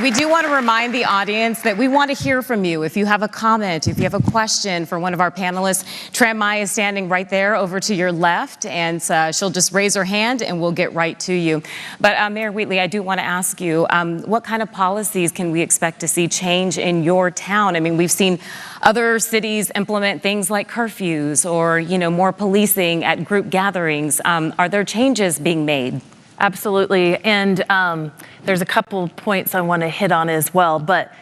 we do want to remind the audience that we want to hear from you. If you have a comment, if you have a question for one of our panelists, Tram Mai is standing right there over to your left, and she'll just raise her hand and we'll get right to you. But Mayor Wheatley, I do want to ask you, what kind of policies can we expect to see change in your town? I mean, we've seen other cities implement things like curfews or, more policing at group gatherings. Are there changes being made? Absolutely. And there's a couple points I want to hit on as well. But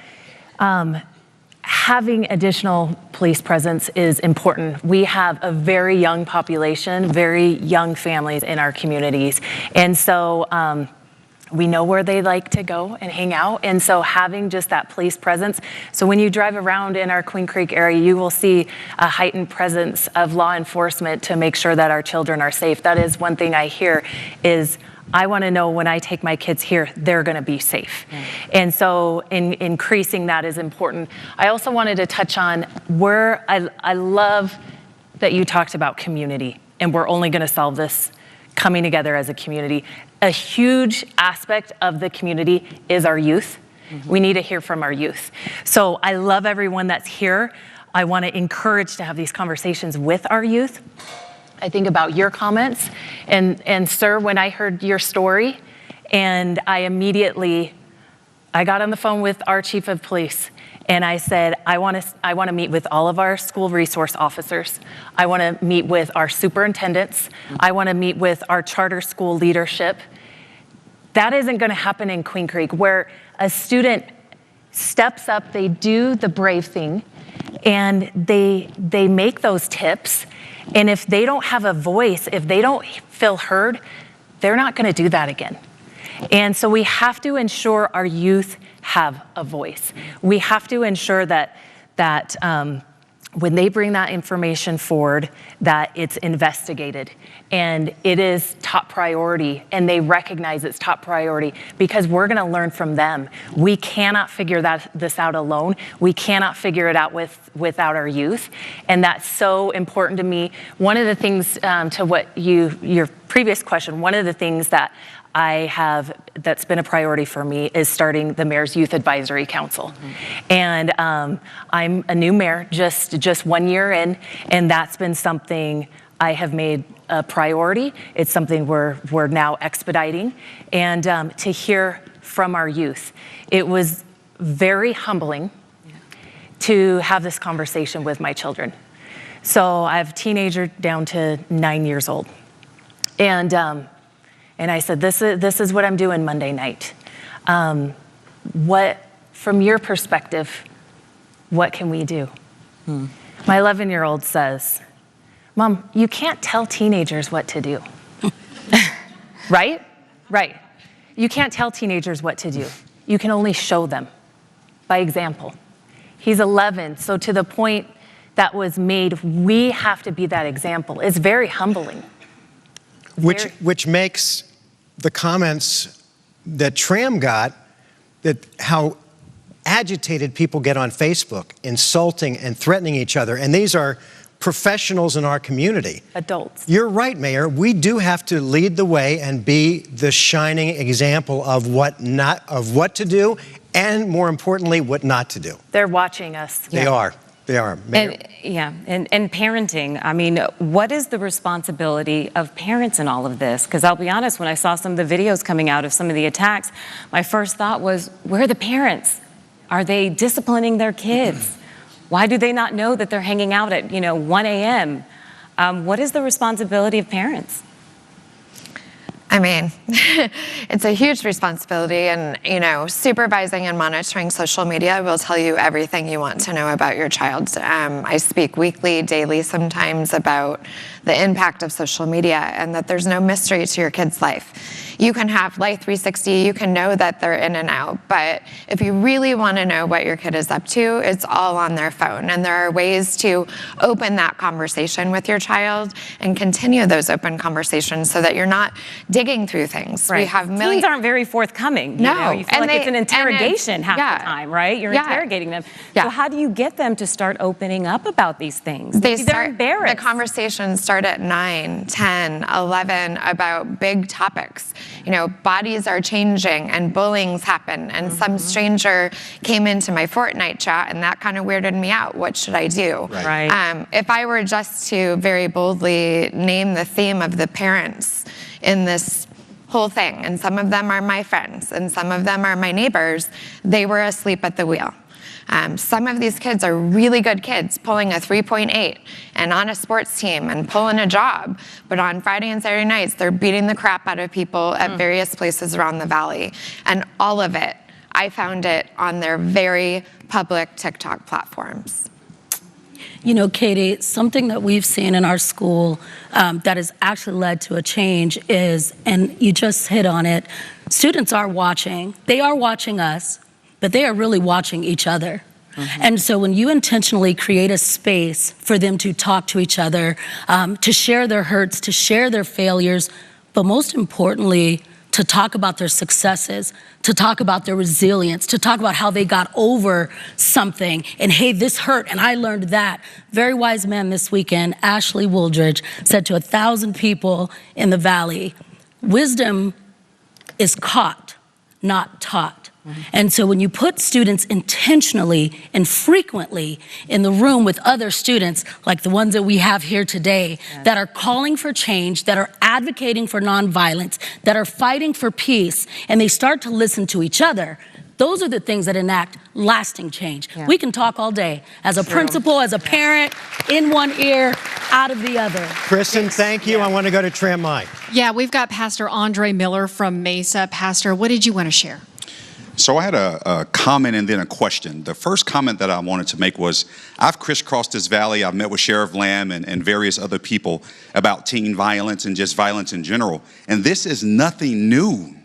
having additional police presence is important. We have a very young population, very young families in our communities. And so we know where they like to go and hang out. And so having just that police presence. So when you drive around in our Queen Creek area, you will see a heightened presence of law enforcement to make sure that our children are safe. That is one thing I hear is, I want to know when I take my kids here, they're going to be safe. And so increasing that is important. I also wanted to touch on where I love that you talked about community, and we're only going to solve this coming together as a community. A huge aspect of the community is our youth. We need to hear from our youth. So I love everyone that's here. I want to encourage to have these conversations with our youth. I think about your comments, and sir, when I heard your story, and I got on the phone with our chief of police, and I said, I want to meet with all of our school resource officers. I want to meet with our superintendents. I want to meet with our charter school leadership. That isn't going to happen in Queen Creek, where a student steps up, they do the brave thing, and they make those tips. And if they don't have a voice, if they don't feel heard, they're not going to do that again. And so we have to ensure our youth have a voice. We have to ensure that when they bring that information forward, that it's investigated and it is top priority, and they recognize it's top priority, because we're going to learn from them. We cannot figure this out alone. We cannot figure it out without our youth, and that's so important to me. One of the things, to what your previous question, one of the things that that's been a priority for me is starting the Mayor's Youth Advisory Council. And I'm a new mayor, just 1 year in, and that's been something I have made a priority. It's something we're now expediting, and to hear from our youth. It was very humbling to have this conversation with my children. So I have a teenager down to 9 years old. And I said, this is what I'm doing Monday night. From your perspective, what can we do? My 11-year-old says, Mom, you can't tell teenagers what to do. Right? Right. You can't tell teenagers what to do. You can only show them by example. He's 11, so to the point that was made, we have to be that example. It's very humbling. Which makes the comments that Tram got, that how agitated people get on Facebook, insulting and threatening each other. And these are professionals in our community. Adults. You're right, Mayor. We do have to lead the way and be the shining example of what to do, and more importantly, what not to do. They're watching us. They are. They are. Mayor? And parenting. I mean, what is the responsibility of parents in all of this? Because I'll be honest, when I saw some of the videos coming out of some of the attacks, my first thought was, where are the parents? Are they disciplining their kids? Why do they not know that they're hanging out at, 1 a.m.? What is the responsibility of parents? I mean, it's a huge responsibility, and supervising and monitoring social media will tell you everything you want to know about your child. I speak weekly, daily sometimes about the impact of social media and that there's no mystery to your kid's life. You can have Life 360, you can know that they're in and out, but if you really want to know what your kid is up to, it's all on their phone. And there are ways to open that conversation with your child and continue those open conversations so that you're not digging through things. Right. We have Teens aren't very forthcoming. You know? You feel like it's an interrogation half the time, right? You're interrogating them. So how do you get them to start opening up about these things? They're embarrassed. The conversations start at 9, 10, 11 about big topics. Bodies are changing and bullying's happen, and some stranger came into my Fortnite chat and that kind of weirded me out. What should I do? Right. If I were just to very boldly name the theme of the parents in this whole thing, and some of them are my friends and some of them are my neighbors, they were asleep at the wheel. Some of these kids are really good kids, pulling a 3.8 and on a sports team and pulling a job. But on Friday and Saturday nights, they're beating the crap out of people at various places around the valley. And all of it, I found it on their very public TikTok platforms. Katie, something that we've seen in our school that has actually led to a change is, and you just hit on it, students are watching. They are watching us, but they are really watching each other. And so when you intentionally create a space for them to talk to each other, to share their hurts, to share their failures, but most importantly, to talk about their successes, to talk about their resilience, to talk about how they got over something, and hey, this hurt, and I learned that. Very wise man this weekend, Ashley Wooldridge, said to 1,000 people in the Valley, wisdom is caught, not taught. And so when you put students intentionally and frequently in the room with other students, like the ones that we have here today, that are calling for change, that are advocating for nonviolence, that are fighting for peace, and they start to listen to each other, those are the things that enact lasting change. We can talk all day, as a principal, as a parent, in one ear, out of the other. Kristen, thank you. I want to go to Tram Mike. Yeah, we've got Pastor Andre Miller from Mesa. Pastor, what did you want to share? So I had a comment and then a question. The first comment that I wanted to make was, I've crisscrossed this valley. I've met with Sheriff Lamb and various other people about teen violence and just violence in general. And this is nothing new.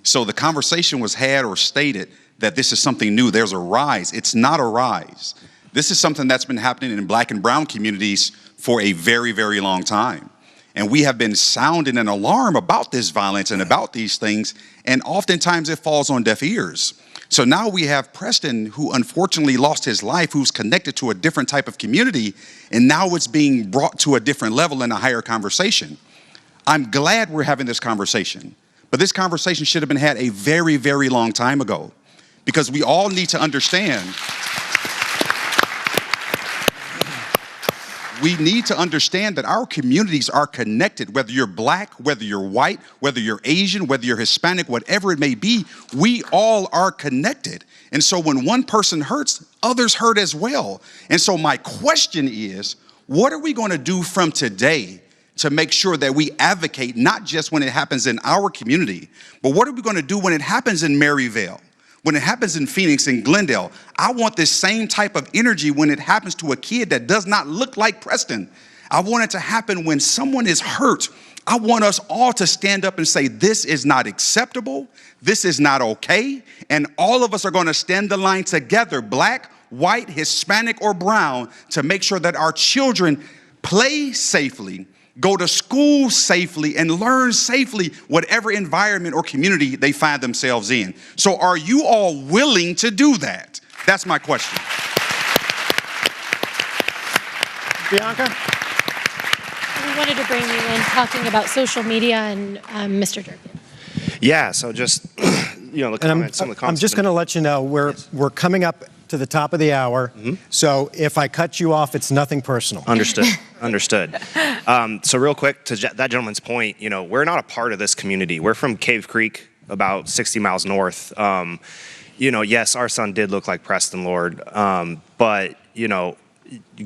So the conversation was had or stated that this is something new. There's a rise. It's not a rise. This is something that's been happening in Black and brown communities for a very, very long time. And we have been sounding an alarm about this violence and about these things, and oftentimes it falls on deaf ears. So now we have Preston, who unfortunately lost his life, who's connected to a different type of community, and now it's being brought to a different level in a higher conversation. I'm glad we're having this conversation, but this conversation should have been had a very, very long time ago, because we all need to understand. We need to understand that our communities are connected, whether you're Black, whether you're white, whether you're Asian, whether you're Hispanic, whatever it may be, we all are connected. And so when one person hurts, others hurt as well. And so my question is, what are we going to do from today to make sure that we advocate, not just when it happens in our community, but what are we going to do when it happens in Maryvale? When it happens in Phoenix and Glendale? I want this same type of energy when it happens to a kid that does not look like Preston. I want it to happen when someone is hurt. I want us all to stand up and say, this is not acceptable. This is not okay. And all of us are going to stand the line together, Black, white, Hispanic, or brown, to make sure that our children play safely, go to school safely, and learn safely whatever environment or community they find themselves in. So are you all willing to do that? That's my question. Bianca? We wanted to bring you in talking about social media and Mr. Durkin. Yeah, so just, the comments, some of the comments. I'm just going to let you know, we're coming up to the top of the hour. So if I cut you off, it's nothing personal. Understood. Understood. So real quick, to that gentleman's point, you know, we're not a part of this community. We're from Cave Creek, about 60 miles north. You know, yes, our son did look like Preston Lord, but, you know,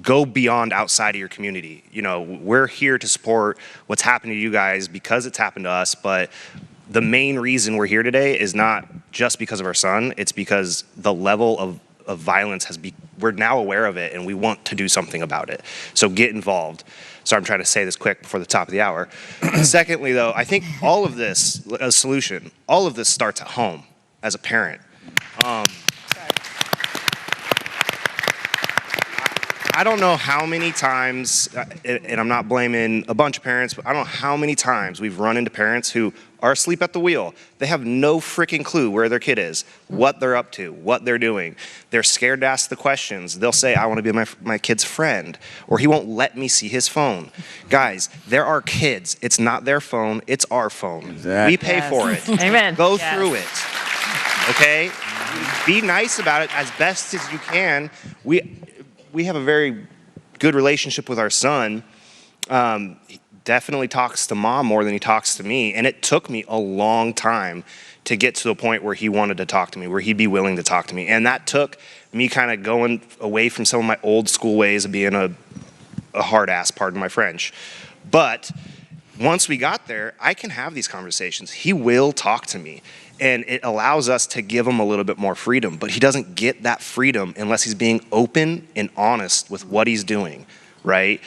go beyond outside of your community. You know, we're here to support what's happening to you guys because it's happened to us, but the main reason we're here today is not just because of our son, it's because the level of violence we're now aware of it and we want to do something about it. So get involved. So I'm trying to say this quick before the top of the hour. Secondly, though, I think all of this, a solution, all of this starts at home as a parent. I don't know how many times, and I'm not blaming a bunch of parents, but I don't know how many times we've run into parents who are asleep at the wheel. They have no freaking clue where their kid is, what they're up to, what they're doing. They're scared to ask the questions. They'll say, I want to be my kid's friend, or he won't let me see his phone. Guys, there are kids. It's not their phone, it's our phone. Exactly. We pay for it. Amen. Go through it, okay? Be nice about it as best as you can. We have a very good relationship with our son. He definitely talks to mom more than he talks to me. And it took me a long time to get to the point where he wanted to talk to me, where he'd be willing to talk to me. And that took me kind of going away from some of my old school ways of being a hard ass, pardon my French. But once we got there, I can have these conversations. He will talk to me. And it allows us to give him a little bit more freedom. But he doesn't get that freedom unless he's being open and honest with what he's doing, right?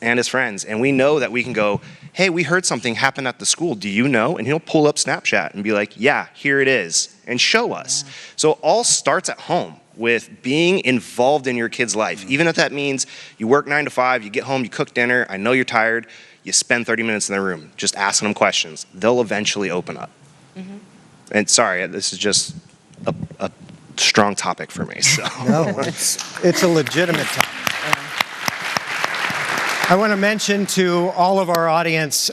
And his friends. And we know that we can go, hey, we heard something happen at the school. Do you know? And he'll pull up Snapchat and be like, yeah, here it is, and show us. So it all starts at home with being involved in your kid's life. Even if that means you work 9 to 5, you get home, you cook dinner, I know you're tired, you spend 30 minutes in their room just asking them questions. They'll eventually open up. And sorry, this is just a strong topic for me. So. No, it's a legitimate topic. I want to mention to all of our audience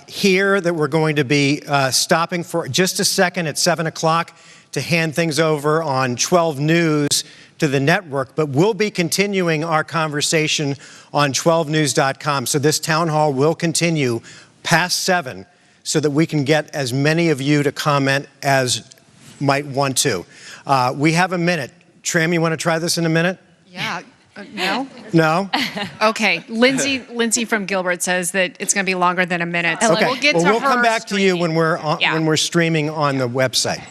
here that we're going to be stopping for just a second at 7 o'clock to hand things over on 12 News to the network, but we'll be continuing our conversation on 12news.com. So this town hall will continue past 7 so that we can get as many of you to comment as might want to. We have a minute. Tram, you want to try this in a minute? Yeah. No? No? Okay. Lindsay from Gilbert says that it's going to be longer than a minute. So Okay. we'll get well, to we'll her come back to you when we're streaming on the website.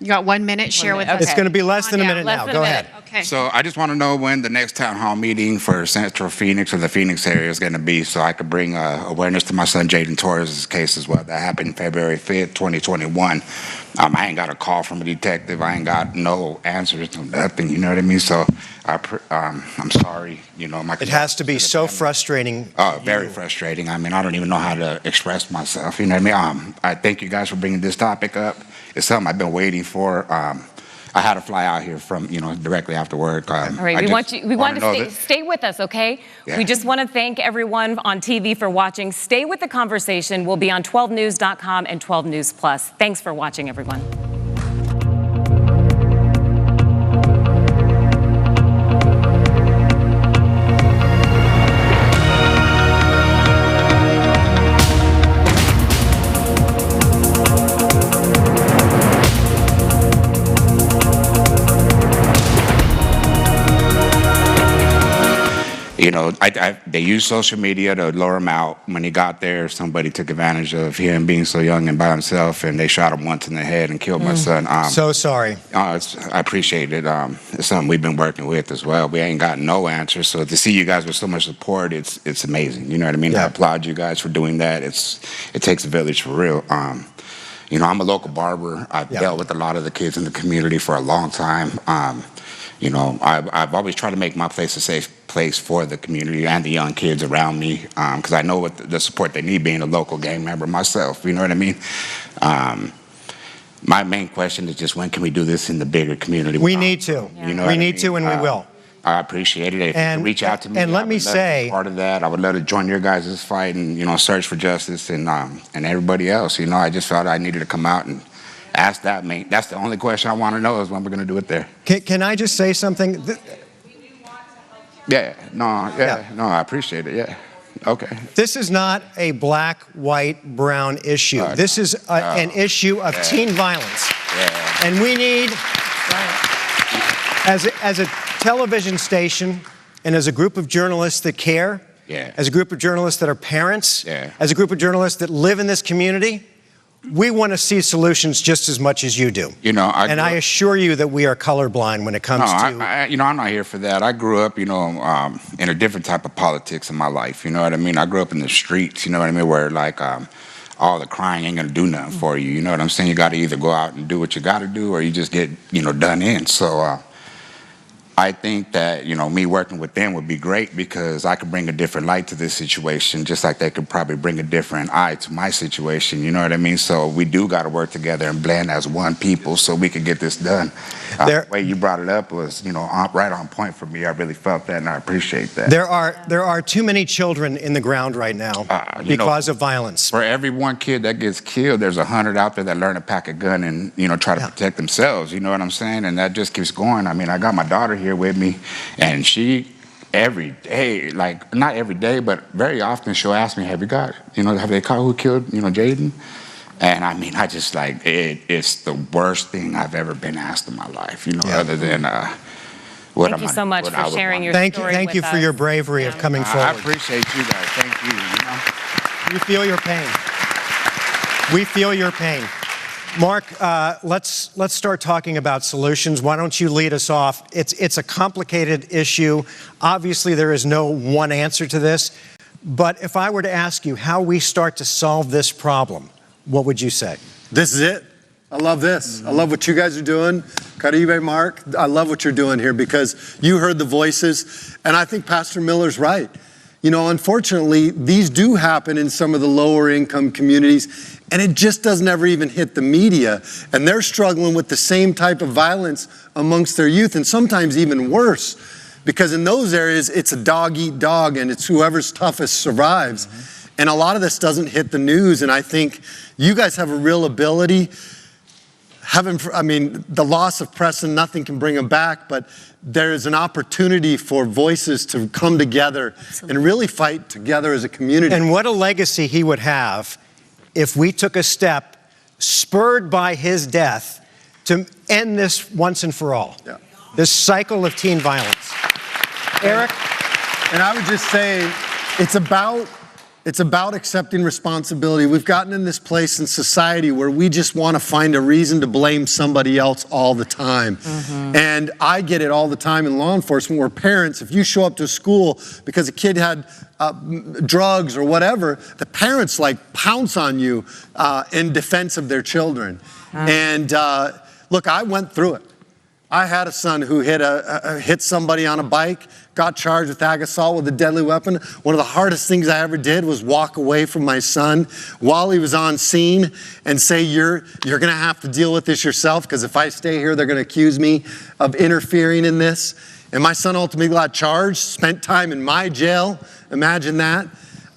You got 1 minute? Share with us. It's going to be less than a minute now. Go ahead. Okay. So I just want to know when the next town hall meeting for Central Phoenix or the Phoenix area is going to be so I could bring awareness to my son Jaden Torres' case as well. That happened February 5th, 2021. I ain't got a call from a detective. I ain't got no answers, no nothing. You know what I mean? So I'm sorry. You know, it has to be so frustrating. Very frustrating. I mean, I don't even know how to express myself. You know what I mean? I thank you guys for bringing this topic up. It's something I've been waiting for. I had to fly out here from, directly after work. All right, we want to stay with us, okay? Yeah. We just want to thank everyone on TV for watching. Stay with the conversation. We'll be on 12news.com and 12 News Plus. Thanks for watching, everyone. They used social media to lure him out. When he got there, somebody took advantage of him being so young and by himself, and they shot him once in the head and killed my son. So sorry. I appreciate it. It's something we've been working with as well. We ain't got no answers, so to see you guys with so much support, it's amazing. You know what I mean? Yeah. I applaud you guys for doing that. It takes a village for real. I'm a local barber. I've dealt with a lot of the kids in the community for a long time. I've always tried to make my place a safe place for the community and the young kids around me, because I know what the support they need being a local gang member myself. You know what I mean? My main question is just when can we do this in the bigger community? We need to. Yeah. You know we need to, and we will. I appreciate it. If you can reach out to me, and let me say, part of that, I would love to join your guys' fight and search for justice and everybody else. I just felt I needed to come out ask that, mate. That's the only question I want to know is when we're going to do it there. Can I just say something? Yeah, no, I appreciate it, yeah. Okay. This is not a black, white, brown issue. This is an issue of teen violence. Yeah. And we need, as a television station and as a group of journalists that care, as a group of journalists that are parents, as a group of journalists that live in this community, we want to see solutions just as much as you do. You know, I assure you that we are colorblind when it comes to... you know, I'm not here for that. I grew up, you know, in a different type of politics in my life, you know what I mean? I grew up in the streets, you know what I mean, where like all the crying ain't gonna do nothing for you, you know what I'm saying? You gotta either go out and do what you gotta do or you just get, you know, done in. So I think that, you know, me working with them would be great because I could bring a different light to this situation, just like they could probably bring a different eye to my situation, you know what I mean? So we do got to work together and blend as one people so we can get this done. The way you brought it up was, you know, right on point for me. I really felt that and I appreciate that. There are too many children in the ground right now because of violence. For every one kid that gets killed, there's 100 out there that learn to pack a gun and, you know, try to protect themselves, you know what I'm saying? And that just keeps going. I mean, I got my daughter here with me, and she every day, like not every day, but very often she'll ask me, have they caught who killed, you know, Jaden? And I mean, I just like, it's the worst thing I've ever been asked in my life, you know, other than Thank you so much for sharing your story with us. Thank you for your bravery of coming forward. I appreciate you guys. Thank you, you know. We feel your pain. We feel your pain. Mark, let's start talking about solutions. Why don't you lead us off? It's a complicated issue. Obviously, there is no one answer to this. But if I were to ask you how we start to solve this problem, what would you say? This is it. I love this. I love what you guys are doing. Caribe, Mark, I love what you're doing here because you heard the voices. And I think Pastor Miller's right. You know, unfortunately, these do happen in some of the lower income communities, and it just doesn't ever even hit the media. And they're struggling with the same type of violence amongst their youth, and sometimes even worse. Because in those areas, it's a dog eat dog, and it's whoever's toughest survives. And a lot of this doesn't hit the news, and I think you guys have a real ability. The loss of Preston, nothing can bring him back, but there is an opportunity for voices to come together and really fight together as a community. And what a legacy he would have if we took a step spurred by his death to end this once and for all. This cycle of teen violence. Eric? And I would just say it's about accepting responsibility. We've gotten in this place in society where we just want to find a reason to blame somebody else all the time. And I get it all the time in law enforcement where parents, if you show up to school because a kid had drugs or whatever, the parents like pounce on you in defense of their children. And look, I went through it. I had a son who hit somebody on a bike, got charged with ag assault with a deadly weapon. One of the hardest things I ever did was walk away from my son while he was on scene and say, you're gonna have to deal with this yourself, because if I stay here, they're gonna accuse me of interfering in this. And my son ultimately got charged, spent time in my jail. Imagine that.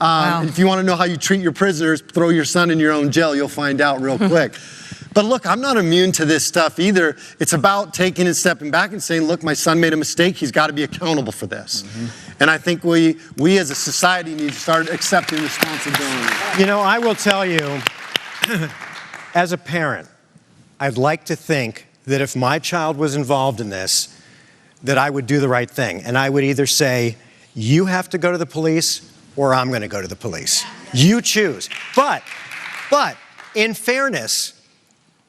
And if you wanna know how you treat your prisoners, throw your son in your own jail, you'll find out real quick. But look, I'm not immune to this stuff either. It's about taking and stepping back and saying, look, my son made a mistake. He's got to be accountable for this. And I think we as a society need to start accepting responsibility. You know, I will tell you, as a parent, I'd like to think that if my child was involved in this, that I would do the right thing. And I would either say, you have to go to the police or I'm going to go to the police. You choose. But in fairness,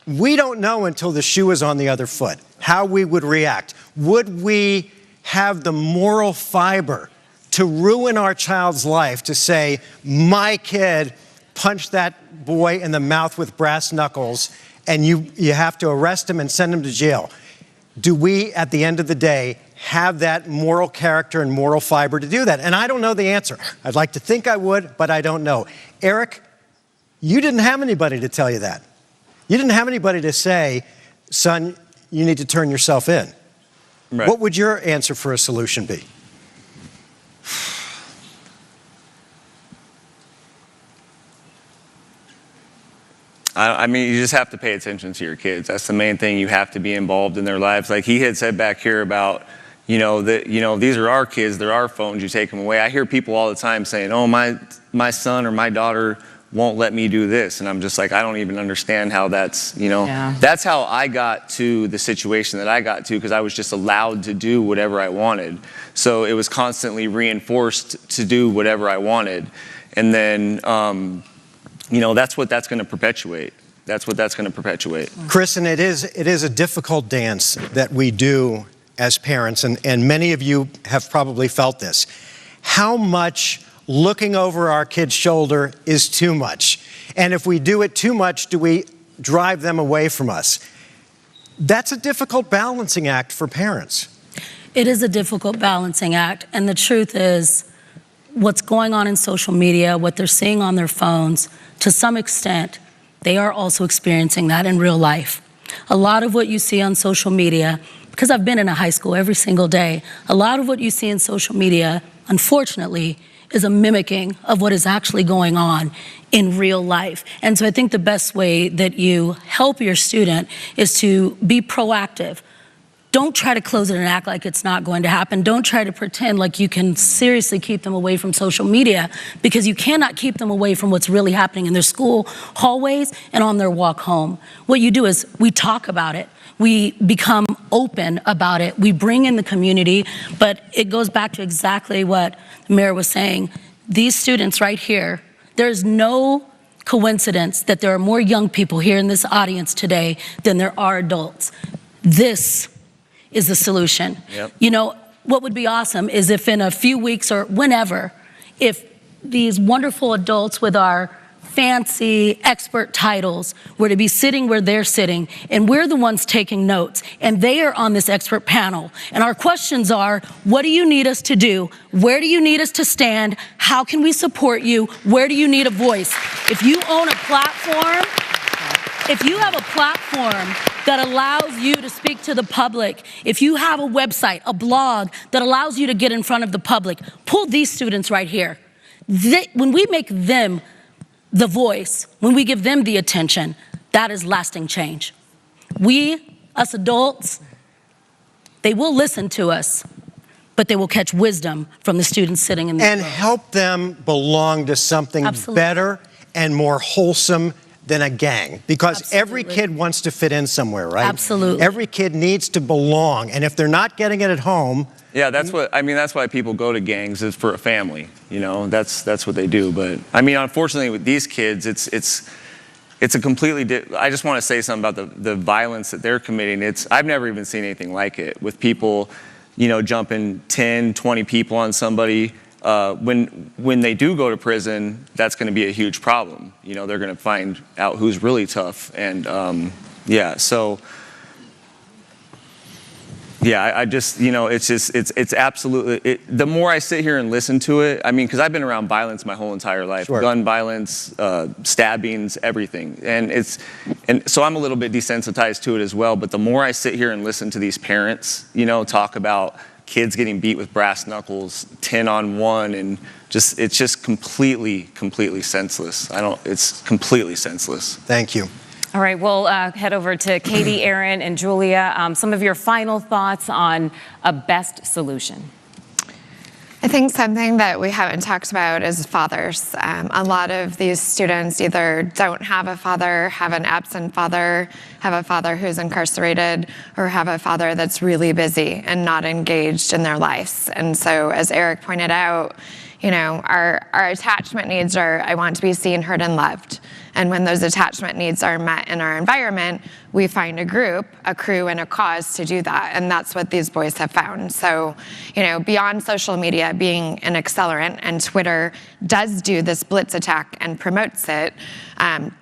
we don't know until the shoe is on the other foot how we would react. Would we have the moral fiber to ruin our child's life to say, my kid punched that boy in the mouth with brass knuckles and you have to arrest him and send him to jail? Do we, at the end of the day, have that moral character and moral fiber to do that? And I don't know the answer. I'd like to think I would, but I don't know. Eric, you didn't have anybody to tell you that. You didn't have anybody to say, son, you need to turn yourself in. Right. What would your answer for a solution be? I mean, you just have to pay attention to your kids. That's the main thing. You have to be involved in their lives. Like he had said back here about, these are our kids, they're our phones, you take them away. I hear people all the time saying, oh, my son or my daughter won't let me do this. And I'm just like, I don't even understand how that's, That's how I got to the situation that I got to, because I was just allowed to do whatever I wanted. So it was constantly reinforced to do whatever I wanted. And then, that's what that's going to perpetuate. That's what that's going to perpetuate. Kristen, it is a difficult dance that we do as parents, and many of you have probably felt this. How much looking over our kid's shoulder is too much? And if we do it too much, do we drive them away from us? That's a difficult balancing act for parents. It is a difficult balancing act, and the truth is, what's going on in social media, what they're seeing on their phones, to some extent, they are also experiencing that in real life. A lot of what you see on social media, because I've been in a high school every single day, a lot of what you see in social media, unfortunately, is a mimicking of what is actually going on in real life. And so I think the best way that you help your student is to be proactive. Don't try to close it and act like it's not going to happen. Don't try to pretend like you can seriously keep them away from social media, because you cannot keep them away from what's really happening in their school hallways and on their walk home. What you do is we talk about it. We become open about it. We bring in the community, but it goes back to exactly what the mayor was saying. These students right here, there's no coincidence that there are more young people here in this audience today than there are adults. This is the solution. Yep. What would be awesome is if in a few weeks or whenever, if these wonderful adults with our fancy expert titles were to be sitting where they're sitting, and we're the ones taking notes, and they are on this expert panel. And our questions are, what do you need us to do? Where do you need us to stand? How can we support you? Where do you need a voice? If you own a platform, if you have a platform that allows you to speak to the public, if you have a website, a blog that allows you to get in front of the public, pull these students right here. When we make them the voice, when we give them the attention, that is lasting change. We, us adults, they will listen to us, but they will catch wisdom from the students sitting in the and help them belong to something better and more wholesome than a gang, because every kid wants to fit in somewhere, right? Absolutely. Every kid needs to belong, and if they're not getting it at home. Yeah, that's why people go to gangs, is for a family. That's what they do. But I mean, unfortunately, with these kids, it's a completely. I just want to say something about the violence that they're committing. I've never even seen anything like it, with people, jumping 10, 20 people on somebody. When they do go to prison, that's going to be a huge problem. They're going to find out who's really tough, and I just, it's absolutely, the more I sit here and listen to it, I mean, because I've been around violence my whole entire life, gun violence, stabbings, everything. And so I'm a little bit desensitized to it as well, but the more I sit here and listen to these parents, talk about kids getting beat with brass knuckles, 10-on-1, and it's just completely senseless. It's completely senseless. Thank you. All right, we'll head over to Katie, Aaron, and Julia. Some of your final thoughts on a best solution. I think something that we haven't talked about is fathers. A lot of these students either don't have a father, have an absent father, have a father who's incarcerated, or have a father that's really busy and not engaged in their lives. And so, as Eric pointed out, our attachment needs are, I want to be seen, heard, and loved. And when those attachment needs are met in our environment, we find a group, a crew, and a cause to do that. And that's what these boys have found. So, beyond social media being an accelerant, and Twitter does do this blitz attack and promotes it,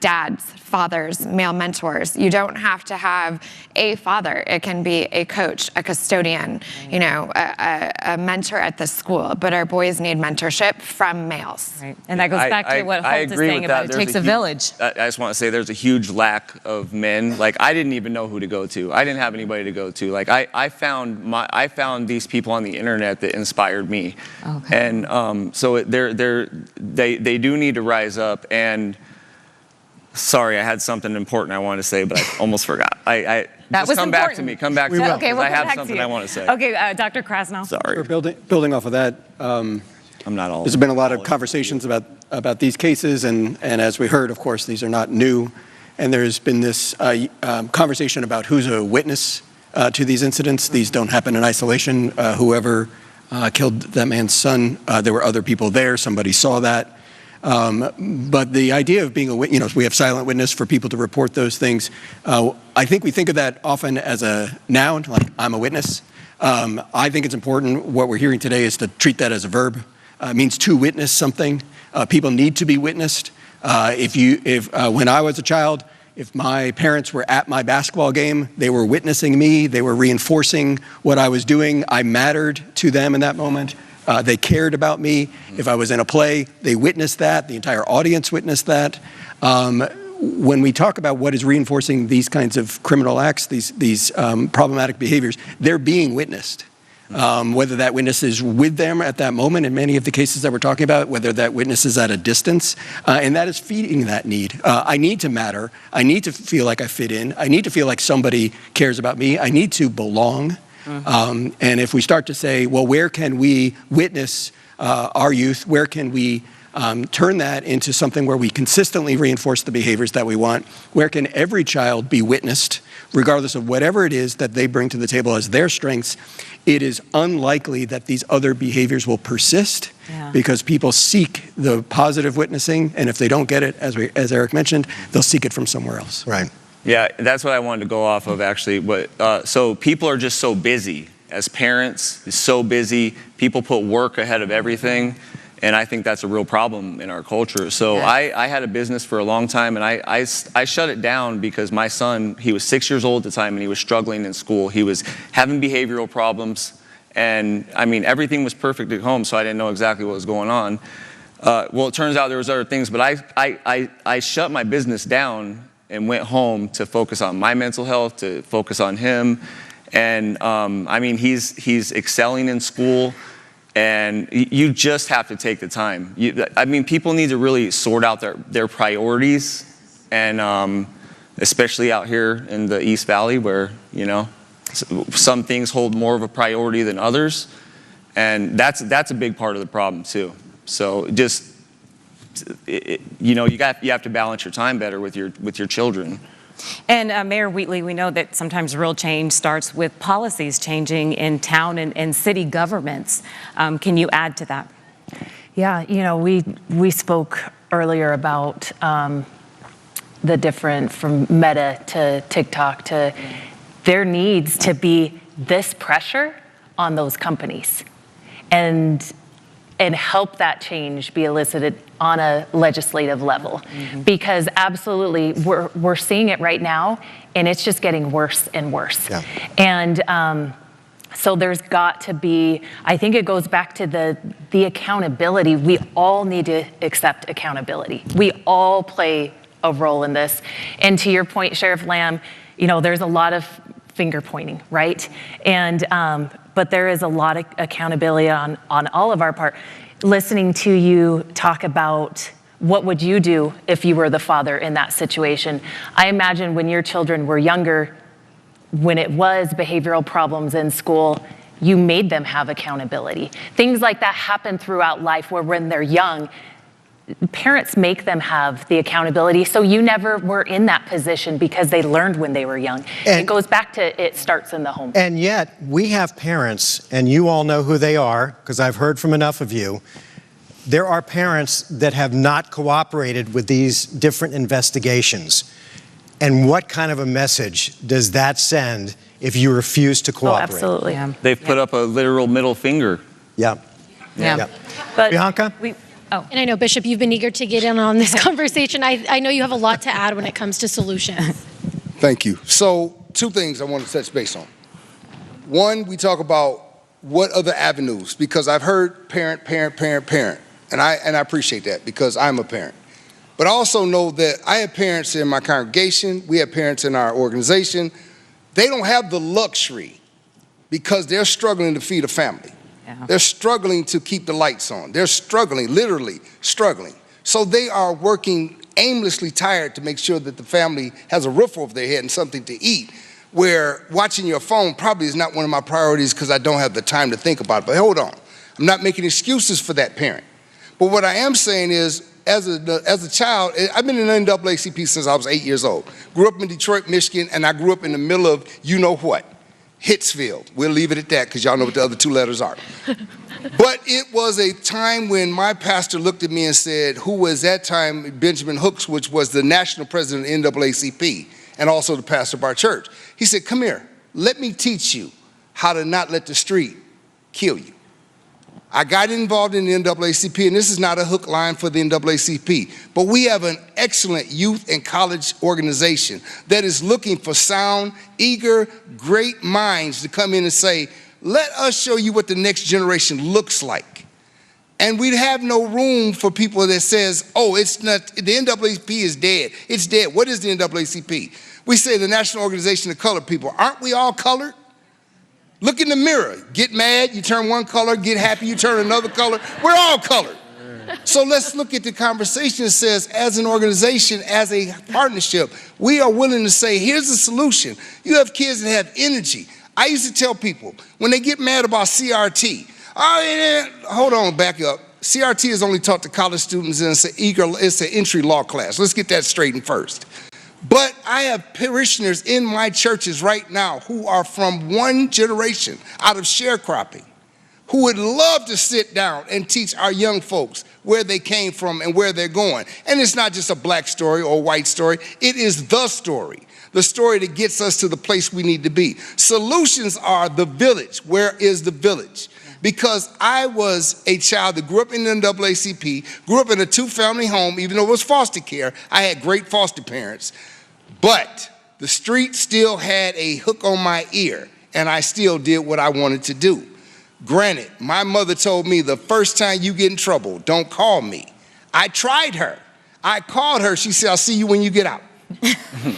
dads, fathers, male mentors, you don't have to have a father. It can be a coach, a custodian, a mentor at the school. But our boys need mentorship from males. Right. And that goes back to what Holt is saying about it takes a village. I just want to say there's a huge lack of men. Like, I didn't even know who to go to. I didn't have anybody to go to. Like, I found these people on the internet that inspired me. Okay. And so they do need to rise up. And Sorry, I had something important I wanted to say, but I almost forgot. That just was come important. back to me. Come back to me. Okay, we'll I come have back something to you. I want to say. Okay, Dr. Krasnow. Sorry. Building off of that, I'm not all. there's been a lot of conversations about these cases, and as we heard, of course, these are not new. And there's been this conversation about who's a witness to these incidents. These don't happen in isolation. Whoever killed that man's son, there were other people there. Somebody saw that. But the idea of being a witness, we have silent witness for people to report those things. I think we think of that often as a noun, like I'm a witness. I think it's important. What we're hearing today is to treat that as a verb. It means to witness something. People need to be witnessed. When I was a child, if my parents were at my basketball game, they were witnessing me, they were reinforcing what I was doing. I mattered to them in that moment. They cared about me. If I was in a play, they witnessed that. The entire audience witnessed that. When we talk about what is reinforcing these kinds of criminal acts, these problematic behaviors, they're being witnessed. Whether that witness is with them at that moment in many of the cases that we're talking about, whether that witness is at a distance, and that is feeding that need. I need to matter. I need to feel like I fit in. I need to feel like somebody cares about me. I need to belong. And if we start to say, well, where can we witness our youth? Where can we turn that into something where we consistently reinforce the behaviors that we want? Where can every child be witnessed, regardless of whatever it is that they bring to the table as their strengths? It is unlikely that these other behaviors will persist because people seek the positive witnessing, and if they don't get it, as Eric mentioned, they'll seek it from somewhere else. Right. Yeah, that's what I wanted to go off of, actually. So people are just so busy. As parents, it's so busy. People put work ahead of everything, and I think that's a real problem in our culture. So I had a business for a long time, and I shut it down because my son, he was 6 years old at the time, and he was struggling in school. He was having behavioral problems, and I mean, everything was perfect at home, so I didn't know exactly what was going on. Well, it turns out there was other things, but I shut my business down and went home to focus on my mental health, to focus on him. And I mean, he's excelling in school, and you just have to take the time. I mean, people need to really sort out their priorities, and especially out here in the East Valley, where, you know, some things hold more of a priority than others, and that's a big part of the problem too. So just, you know, you have to balance your time better with your children. And Mayor Wheatley, we know that sometimes real change starts with policies changing in town and city governments. Can you add to that? Yeah, you know, we spoke earlier about the different, from Meta to TikTok to, there needs to be this pressure on those companies and help that change be elicited on a legislative level. Because absolutely, we're seeing it right now, and it's just getting worse and worse. Yeah. And so there's got to be, I think it goes back to the accountability. We all need to accept accountability. We all play a role in this. And to your point, Sheriff Lamb, you know, there's a lot of finger pointing, right? And but there is a lot of accountability on all of our part. Listening to you talk about what would you do if you were the father in that situation, I imagine when your children were younger, when it was behavioral problems in school, you made them have accountability. Things like that happen throughout life where when they're young, parents make them have the accountability, so you never were in that position because they learned when they were young. And it goes back to, it starts in the home. And yet, we have parents, and you all know who they are, because I've heard from enough of you. There are parents that have not cooperated with these different investigations. And what kind of a message does that send if you refuse to cooperate? Oh, absolutely. Yeah. They've put up a literal middle finger. Yeah. Yeah. But Bianca? And I know, Bishop, you've been eager to get in on this conversation. I know you have a lot to add when it comes to solutions. Thank you. So, two things I want to touch base on. One, we talk about what other avenues, because I've heard parent, and I appreciate that because I'm a parent. But I also know that I have parents in my congregation, we have parents in our organization. They don't have the luxury because they're struggling to feed a family. Yeah. They're struggling to keep the lights on. They're struggling, literally struggling. So they are working aimlessly tired to make sure that the family has a roof over their head and something to eat, where watching your phone probably is not one of my priorities because I don't have the time to think about it. But hold on, I'm not making excuses for that parent. But what I am saying is, as a child, I've been in the NAACP since I was 8 years old. Grew up in Detroit, Michigan, and I grew up in the middle of you-know-what, Hitsfield. We'll leave it at that because y'all know what the other two letters are. But it was a time when my pastor looked at me and said, who was at that time Benjamin Hooks, which was the national president of the NAACP and also the pastor of our church. He said, come here, let me teach you how to not let the street kill you. I got involved in the NAACP, and this is not a hook line for the NAACP, but we have an excellent youth and college organization that is looking for sound, eager, great minds to come in and say, let us show you what the next generation looks like. And we'd have no room for people that says, oh, it's not, the NAACP is dead. It's dead. What is the NAACP? We say the National Organization of Colored People. Aren't we all colored? Look in the mirror. Get mad, you turn one color. Get happy, you turn another color. We're all colored. So let's look at the conversation that says, as an organization, as a partnership, we are willing to say, here's the solution. You have kids that have energy. I used to tell people, when they get mad about CRT, hold on, back up. CRT is only taught to college students, and it's an entry law class. Let's get that straightened first. But I have parishioners in my churches right now who are from one generation out of sharecropping, who would love to sit down and teach our young folks where they came from and where they're going. And it's not just a black story or a white story. It is the story that gets us to the place we need to be. Solutions are the village. Where is the village? Because I was a child that grew up in the NAACP, grew up in a two-family home, even though it was foster care. I had great foster parents. But the street still had a hook on my ear, and I still did what I wanted to do. Granted, my mother told me the first time you get in trouble, don't call me. I tried her. I called her. She said, I'll see you when you get out.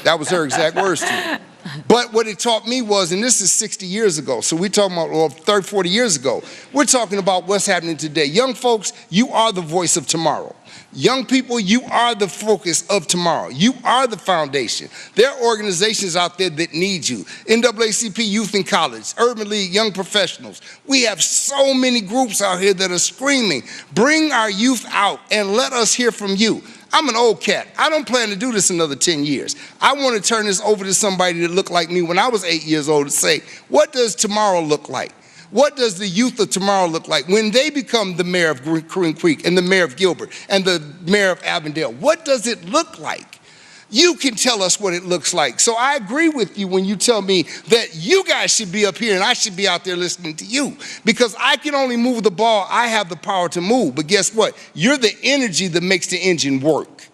That was her exact words to me. But what it taught me was, and this is 60 years ago, so we're talking about 30, 40 years ago, we're talking about what's happening today. Young folks, you are the voice of tomorrow. Young people, you are the focus of tomorrow. You are the foundation. There are organizations out there that need you. NAACP Youth in College, Urban League Young Professionals. We have so many groups out here that are screaming, bring our youth out and let us hear from you. I'm an old cat. I don't plan to do this another 10 years. I want to turn this over to somebody that looked like me when I was 8 years old to say, what does tomorrow look like? What does the youth of tomorrow look like when they become the mayor of Green Creek and the mayor of Gilbert and the mayor of Avondale? What does it look like? You can tell us what it looks like. So I agree with you when you tell me that you guys should be up here and I should be out there listening to you, because I can only move the ball. I have the power to move. But guess what? You're the energy that makes the engine work.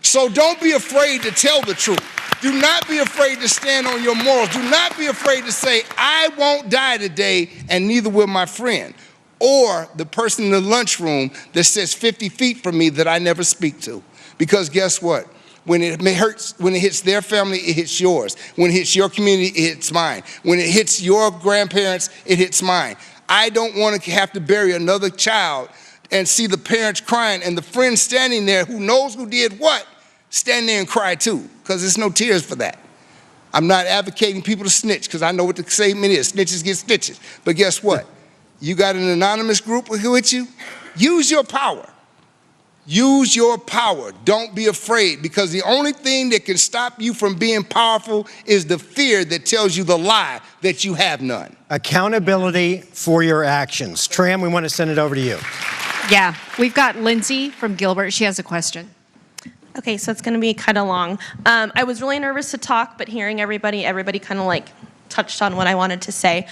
So don't be afraid to tell the truth. Do not be afraid to stand on your morals. Do not be afraid to say, I won't die today, and neither will my friend. Or the person in the lunchroom that sits 50 feet from me that I never speak to. Because guess what? When it hits their family, it hits yours. When it hits your community, it hits mine. When it hits your grandparents, it hits mine. I don't want to have to bury another child and see the parents crying and the friend standing there who knows who did what, stand there and cry too, because there's no tears for that. I'm not advocating people to snitch, because I know what the statement is. Snitches get stitches. But guess what? You got an anonymous group with you? Use your power. Use your power. Don't be afraid, because the only thing that can stop you from being powerful is the fear that tells you the lie that you have none. Accountability for your actions. Tram, we want to send it over to you. Yeah, we've got Lindsay from Gilbert. She has a question. Okay, so it's going to be kind of long. I was really nervous to talk, but hearing everybody kind of like touched on what I wanted to say.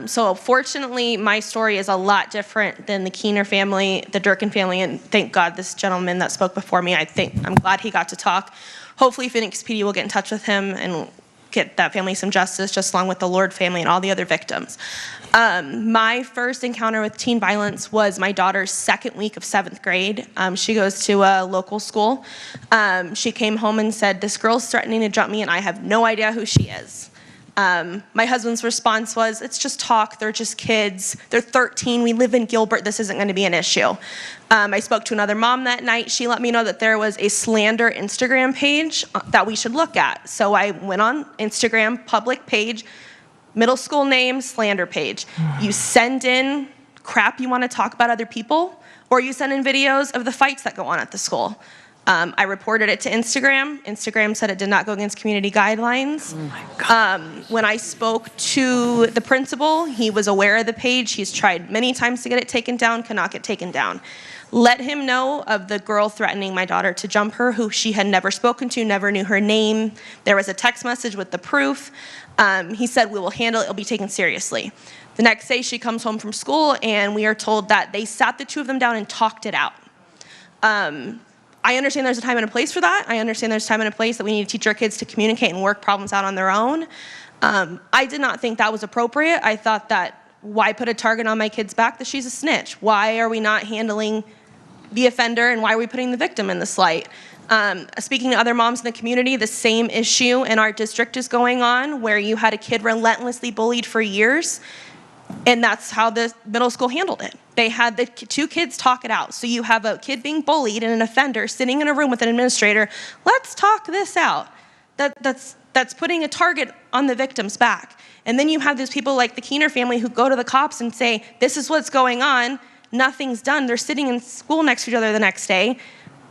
So fortunately, my story is a lot different than the Keener family, the Durkin family, and thank God this gentleman that spoke before me, I'm glad he got to talk. Hopefully Phoenix PD will get in touch with him and get that family some justice, just along with the Lord family and all the other victims. My first encounter with teen violence was my daughter's second week of 7th grade. She goes to a local school. She came home and said, this girl's threatening to jump me and I have no idea who she is. My husband's response was, it's just talk, they're just kids, they're 13, we live in Gilbert, this isn't gonna be an issue. I spoke to another mom that night. She let me know that there was a slander Instagram page that we should look at. So I went on Instagram, public page, middle school name, slander page. You send in crap you wanna talk about other people, or you send in videos of the fights that go on at the school. I reported it to Instagram. Instagram said it did not go against community guidelines. Oh my God. When I spoke to the principal, he was aware of the page. He's tried many times to get it taken down, cannot get taken down. Let him know of the girl threatening my daughter to jump her, who she had never spoken to, never knew her name. There was a text message with the proof. He said, we will handle it, it'll be taken seriously. The next day she comes home from school and we are told that they sat the two of them down and talked it out. I understand there's a time and a place for that. I understand there's a time and a place that we need to teach our kids to communicate and work problems out on their own. I did not think that was appropriate. I thought that, why put a target on my kid's back that she's a snitch? Why are we not handling the offender, and why are we putting the victim in this light? Speaking to other moms in the community, the same issue in our district is going on, where you had a kid relentlessly bullied for years, and that's how the middle school handled it. They had the two kids talk it out. So you have a kid being bullied and an offender sitting in a room with an administrator. Let's talk this out. That's putting a target on the victim's back. And then you have these people like the Keener family who go to the cops and say, this is what's going on. Nothing's done. They're sitting in school next to each other the next day.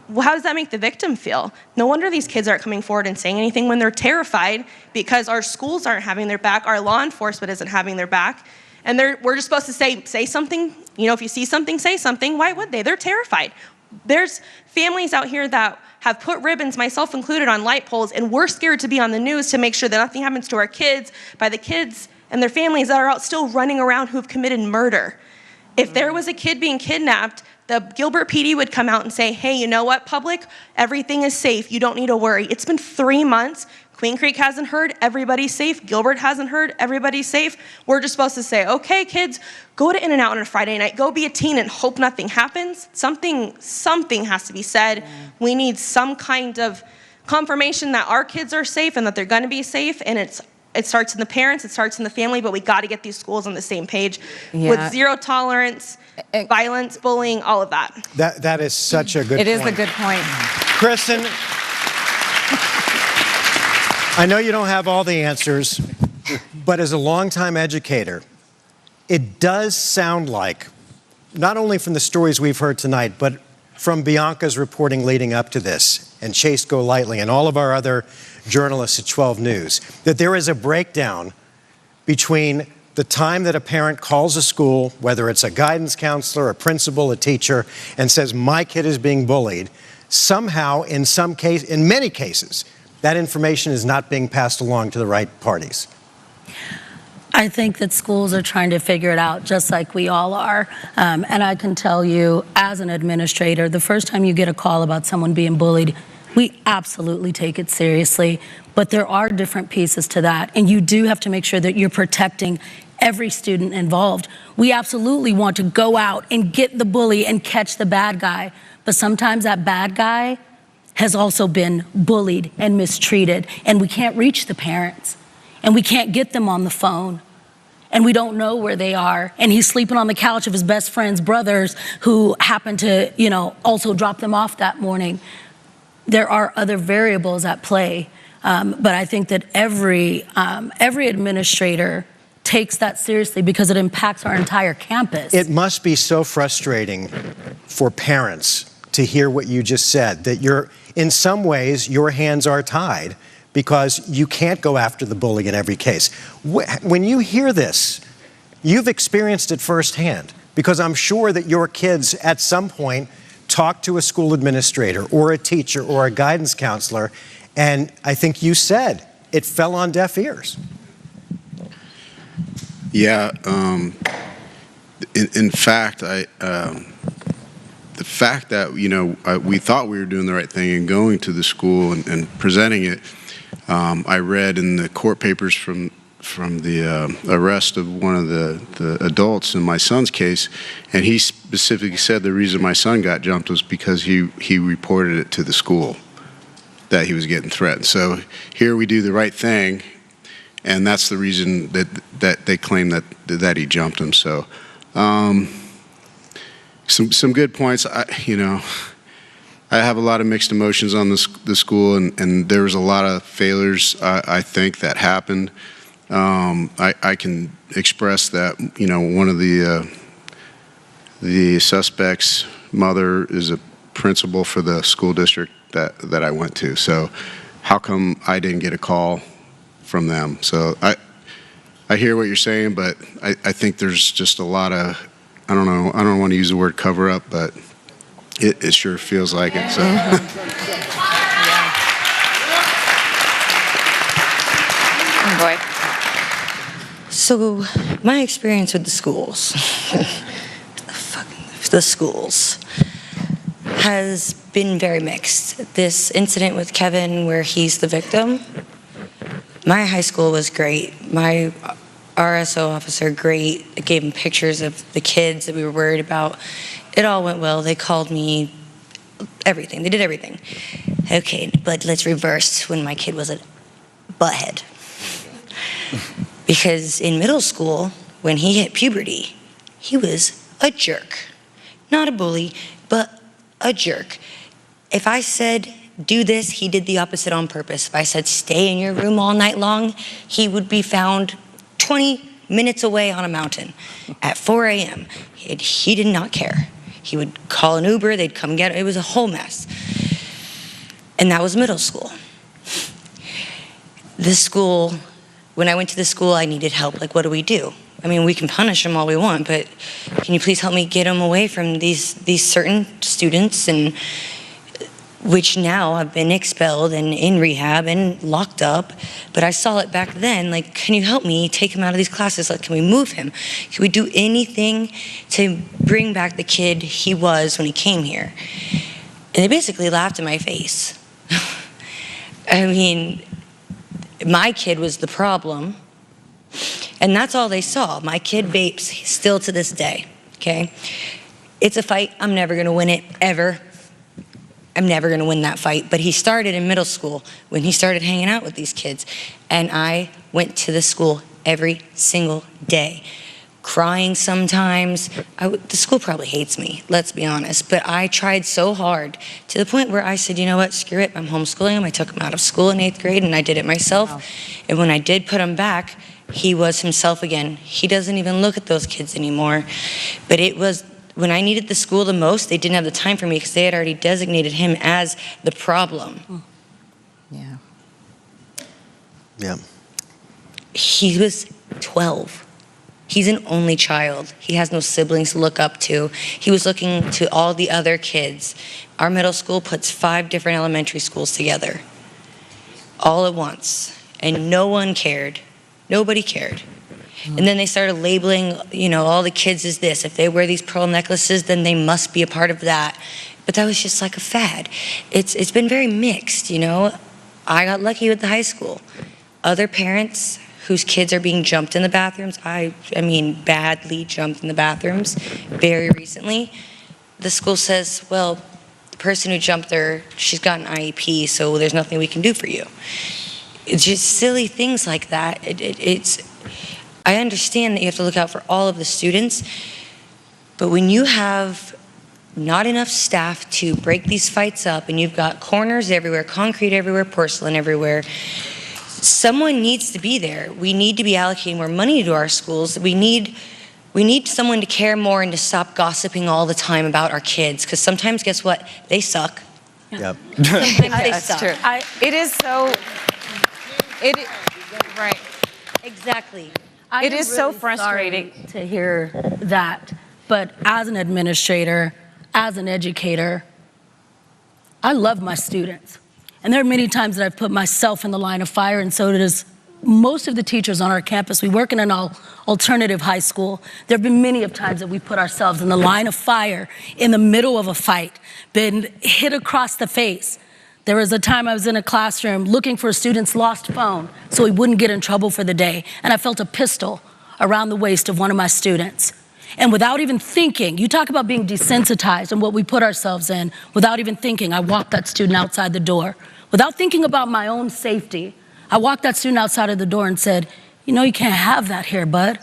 Well, how does that make the victim feel? No wonder these kids aren't coming forward and saying anything when they're terrified, because our schools aren't having their back, our law enforcement isn't having their back. And we're just supposed to say something. You know, if you see something, say something. Why would they? They're terrified. There's families out here that have put ribbons, myself included, on light poles, and we're scared to be on the news to make sure that nothing happens to our kids by the kids and their families that are out still running around who've committed murder. If there was a kid being kidnapped, the Gilbert PD would come out and say, hey, you know what, public? Everything is safe. You don't need to worry. It's been 3 months. Queen Creek hasn't heard, everybody's safe. Gilbert hasn't heard, everybody's safe. We're just supposed to say, okay, kids, go to In-N-Out on a Friday night, go be a teen and hope nothing happens. Something has to be said. We need some kind of confirmation that our kids are safe and that they're gonna be safe, and it starts in the parents, it starts in the family, but we gotta get these schools on the same page with zero tolerance, violence, bullying, all of that. That is such a good point. It is a good point. Kristen, I know you don't have all the answers, but as a longtime educator, it does sound like, not only from the stories we've heard tonight, but from Bianca's reporting leading up to this, and Chase Golightly, and all of our other journalists at 12 News, that there is a breakdown between the time that a parent calls a school, whether it's a guidance counselor, a principal, a teacher, and says, my kid is being bullied. Somehow, in many cases, that information is not being passed along to the right parties. I think that schools are trying to figure it out, just like we all are. And I can tell you, as an administrator, the first time you get a call about someone being bullied, we absolutely take it seriously. But there are different pieces to that, and you do have to make sure that you're protecting every student involved. We absolutely want to go out and get the bully and catch the bad guy, but sometimes that bad guy has also been bullied and mistreated, and we can't reach the parents, and we can't get them on the phone, and we don't know where they are, and he's sleeping on the couch of his best friend's brothers who happened to, also drop them off that morning. There are other variables at play, but I think that every administrator takes that seriously because it impacts our entire campus. It must be so frustrating for parents to hear what you just said, that in some ways, your hands are tied because you can't go after the bully in every case. When you hear this, you've experienced it firsthand, because I'm sure that your kids at some point talked to a school administrator or a teacher or a guidance counselor, and I think you said it fell on deaf ears. Yeah, in fact, the fact that, we thought we were doing the right thing and going to the school and presenting it, I read in the court papers from the arrest of one of the adults in my son's case, and he specifically said the reason my son got jumped was because he reported it to the school that he was getting threatened. So here we do the right thing, and that's the reason that they claim that he jumped him. So, some good points. I have a lot of mixed emotions on the school, and there was a lot of failures, I think, that happened. I can express that, one of the suspects' mother is a principal for the school district that I went to. So how come I didn't get a call from them? So I hear what you're saying, but I think there's just a lot of, I don't want to use the word cover up, but it sure feels like it. So. Oh boy. So my experience with the schools, the schools, has been very mixed. This incident with Kevin where he's the victim, my high school was great. My RSO officer, great. I gave him pictures of the kids that we were worried about. It all went well. They called me, everything. They did everything. Okay, but let's reverse when my kid was a butthead. Because in middle school, when he hit puberty, he was a jerk. Not a bully, but a jerk. If I said, do this, he did the opposite on purpose. If I said, stay in your room all night long, he would be found 20 minutes away on a mountain at 4 a.m. He did not care. He would call an Uber, they'd come get him. It was a whole mess. And that was middle school. This school, when I went to the school, I needed help. Like, what do we do? I mean, we can punish them all we want, but can you please help me get them away from these certain students, and which now have been expelled and in rehab and locked up. But I saw it back then, like, can you help me take him out of these classes? Like, can we move him? Can we do anything to bring back the kid he was when he came here? And they basically laughed in my face. I mean, my kid was the problem, and that's all they saw. My kid vapes still to this day, okay? It's a fight. I'm never gonna win it, ever. I'm never gonna win that fight. But he started in middle school when he started hanging out with these kids. And I went to the school every single day, crying sometimes. The school probably hates me, let's be honest. But I tried so hard to the point where I said, you know what, screw it, I'm homeschooling him. I took him out of school in 8th grade and I did it myself. Wow. And when I did put him back, he was himself again. He doesn't even look at those kids anymore. But it was, when I needed the school the most, they didn't have the time for me because they had already designated him as the problem. Yeah. Yeah. He was 12. He's an only child. He has no siblings to look up to. He was looking to all the other kids. Our middle school puts 5 different elementary schools together, all at once, and no one cared. Nobody cared. And then they started labeling, all the kids as this. If they wear these pearl necklaces, then they must be a part of that. But that was just like a fad. It's been very mixed, I got lucky with the high school. Other parents whose kids are being jumped in the bathrooms, I mean badly jumped in the bathrooms very recently, the school says, well, the person who jumped her, she's got an IEP, so there's nothing we can do for you. It's just silly things like that. I understand that you have to look out for all of the students, but when you have not enough staff to break these fights up and you've got corners everywhere, concrete everywhere, porcelain everywhere, someone needs to be there. We need to be allocating more money to our schools. We need someone to care more and to stop gossiping all the time about our kids, because sometimes, guess what? They suck. Yep. They suck. True. It is so... Right. Exactly. It is so frustrating to hear that, but as an administrator, as an educator, I love my students. And there are many times that I've put myself in the line of fire, and so does most of the teachers on our campus. We work in an alternative high school. There have been many of times that we put ourselves in the line of fire in the middle of a fight, been hit across the face. There was a time I was in a classroom looking for a student's lost phone so he wouldn't get in trouble for the day, and I felt a pistol around the waist of one of my students. And without even thinking, you talk about being desensitized and what we put ourselves in, without even thinking, I walked that student outside the door. Without thinking about my own safety, I walked that student outside of the door and said, you know, you can't have that here, bud,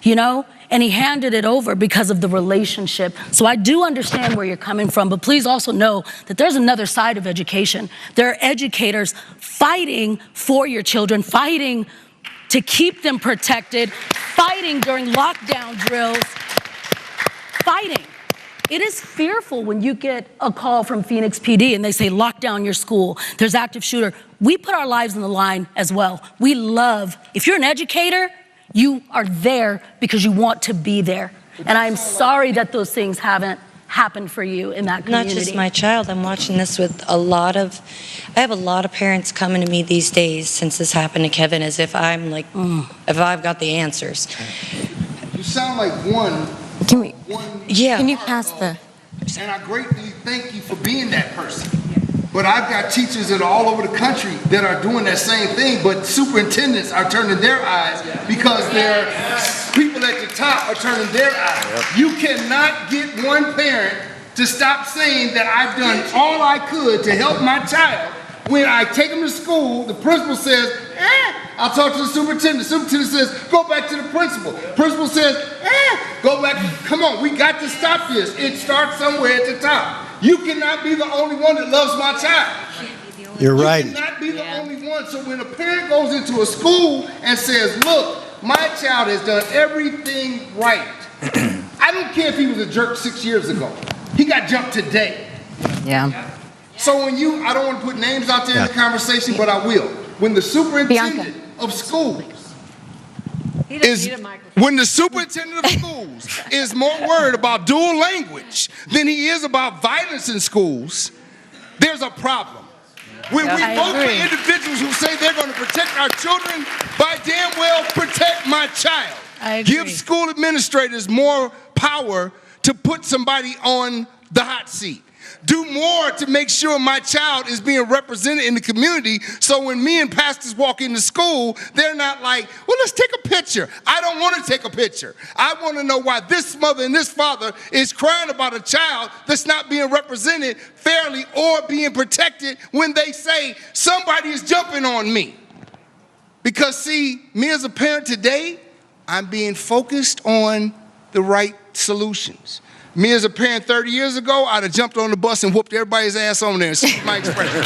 you know? And he handed it over because of the relationship. So I do understand where you're coming from, but please also know that there's another side of education. There are educators fighting for your children, fighting to keep them protected, fighting during lockdown drills, fighting. It is fearful when you get a call from Phoenix PD and they say, lock down your school, there's active shooter. We put our lives on the line as well. We love, if you're an educator, you are there because you want to be there. And I'm sorry that those things haven't happened for you in that community. Not just my child. I'm watching this with I have a lot of parents coming to me these days since this happened to Kevin as if I'm like, if I've got the answers. You sound like one. Can you pass the... And I greatly thank you for being that person. But I've got teachers that are all over the country that are doing that same thing, but superintendents are turning their eyes because their people at the top are turning their eyes. You cannot get one parent to stop saying that I've done all I could to help my child. When I take them to school, the principal says, I'll talk to the superintendent. The superintendent says, go back to the principal. Principal says, go back. Come on, we got to stop this. It starts somewhere at the top. You cannot be the only one that loves my child. You're right. You cannot be the only one. So when a parent goes into a school and says, look, my child has done everything right. I don't care if he was a jerk 6 years ago. He got jumped today. Yeah. So when I don't want to put names out there in the conversation, but I will. When the superintendent of schools when the superintendent of schools is more worried about dual language than he is about violence in schools, there's a problem. When we vote for individuals who say they're going to protect our children, by damn well protect my child. Give school administrators more power to put somebody on the hot seat. Do more to make sure my child is being represented in the community, so when me and pastors walk into school, they're not like, well, let's take a picture. I don't want to take a picture. I want to know why this mother and this father is crying about a child that's not being represented fairly or being protected when they say somebody is jumping on me. Because see, me as a parent today, I'm being focused on the right solutions. Me as a parent 30 years ago, I'd have jumped on the bus and whooped everybody's ass on there and excuse my expression.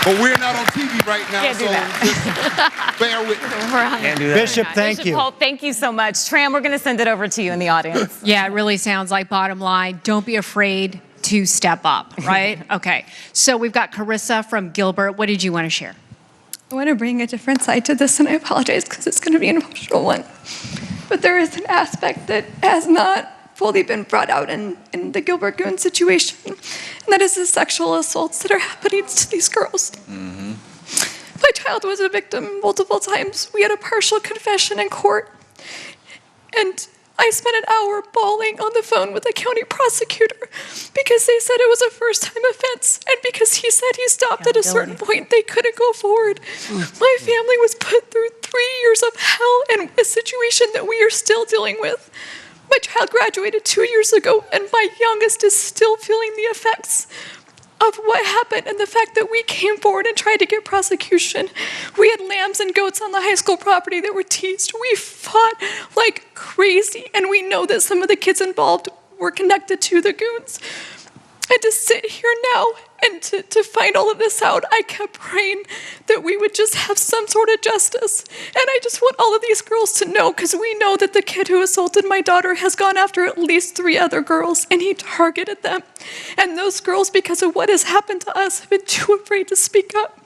But we're not on TV right now, so just bear with me. Bishop, thank Bishop you. Holt, thank you so much. Tram, we're going to send it over to you in the audience. Yeah, it really sounds like bottom line. Don't be afraid to step up, right? Okay. So we've got Carissa from Gilbert. What did you want to share? I want to bring a different side to this, and I apologize because it's going to be an emotional one. But there is an aspect that has not fully been brought out in the Gilbert Goon situation, and that is the sexual assaults that are happening to these girls. My child was a victim multiple times. We had a partial confession in court, and I spent an hour bawling on the phone with the county prosecutor because they said it was a first-time offense, and because he said he stopped at a certain point, they couldn't go forward. My family was put through 3 years of hell in a situation that we are still dealing with. My child graduated 2 years ago, and my youngest is still feeling the effects of what happened and the fact that we came forward and tried to get prosecution. We had lambs and goats on the high school property that were teased. We fought like crazy, and we know that some of the kids involved were connected to the goons. And to sit here now and to find all of this out, I kept praying that we would just have some sort of justice. And I just want all of these girls to know, because we know that the kid who assaulted my daughter has gone after at least 3 other girls, and he targeted them. And those girls, because of what has happened to us, have been too afraid to speak up.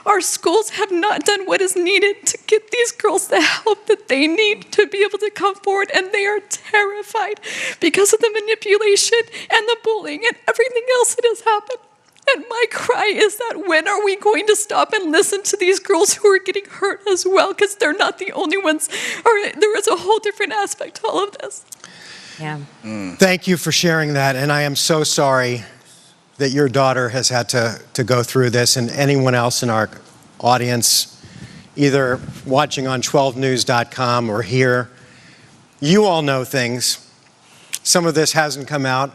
Our schools have not done what is needed to get these girls the help that they need to be able to come forward, and they are terrified because of the manipulation and the bullying and everything else that has happened. And my cry is that when are we going to stop and listen to these girls who are getting hurt as well? Because they're not the only ones. There is a whole different aspect to all of this. Yeah. Thank you for sharing that, and I am so sorry that your daughter has had to go through this, and anyone else in our audience, either watching on 12news.com or here. You all know things. Some of this hasn't come out.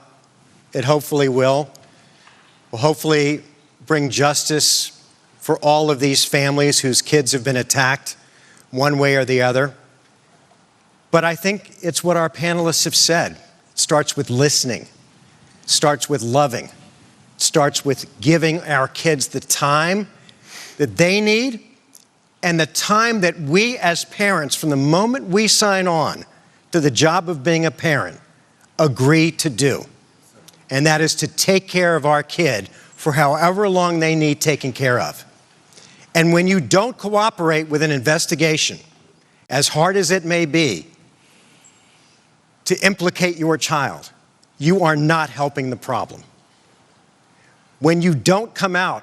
It hopefully will. Will hopefully bring justice for all of these families whose kids have been attacked one way or the other. But I think it's what our panelists have said. It starts with listening, it starts with loving, it starts with giving our kids the time that they need and the time that we as parents, from the moment we sign on to the job of being a parent, agree to do. And that is to take care of our kid for however long they need taken care of. And when you don't cooperate with an investigation, as hard as it may be, to implicate your child, you are not helping the problem. When you don't come out,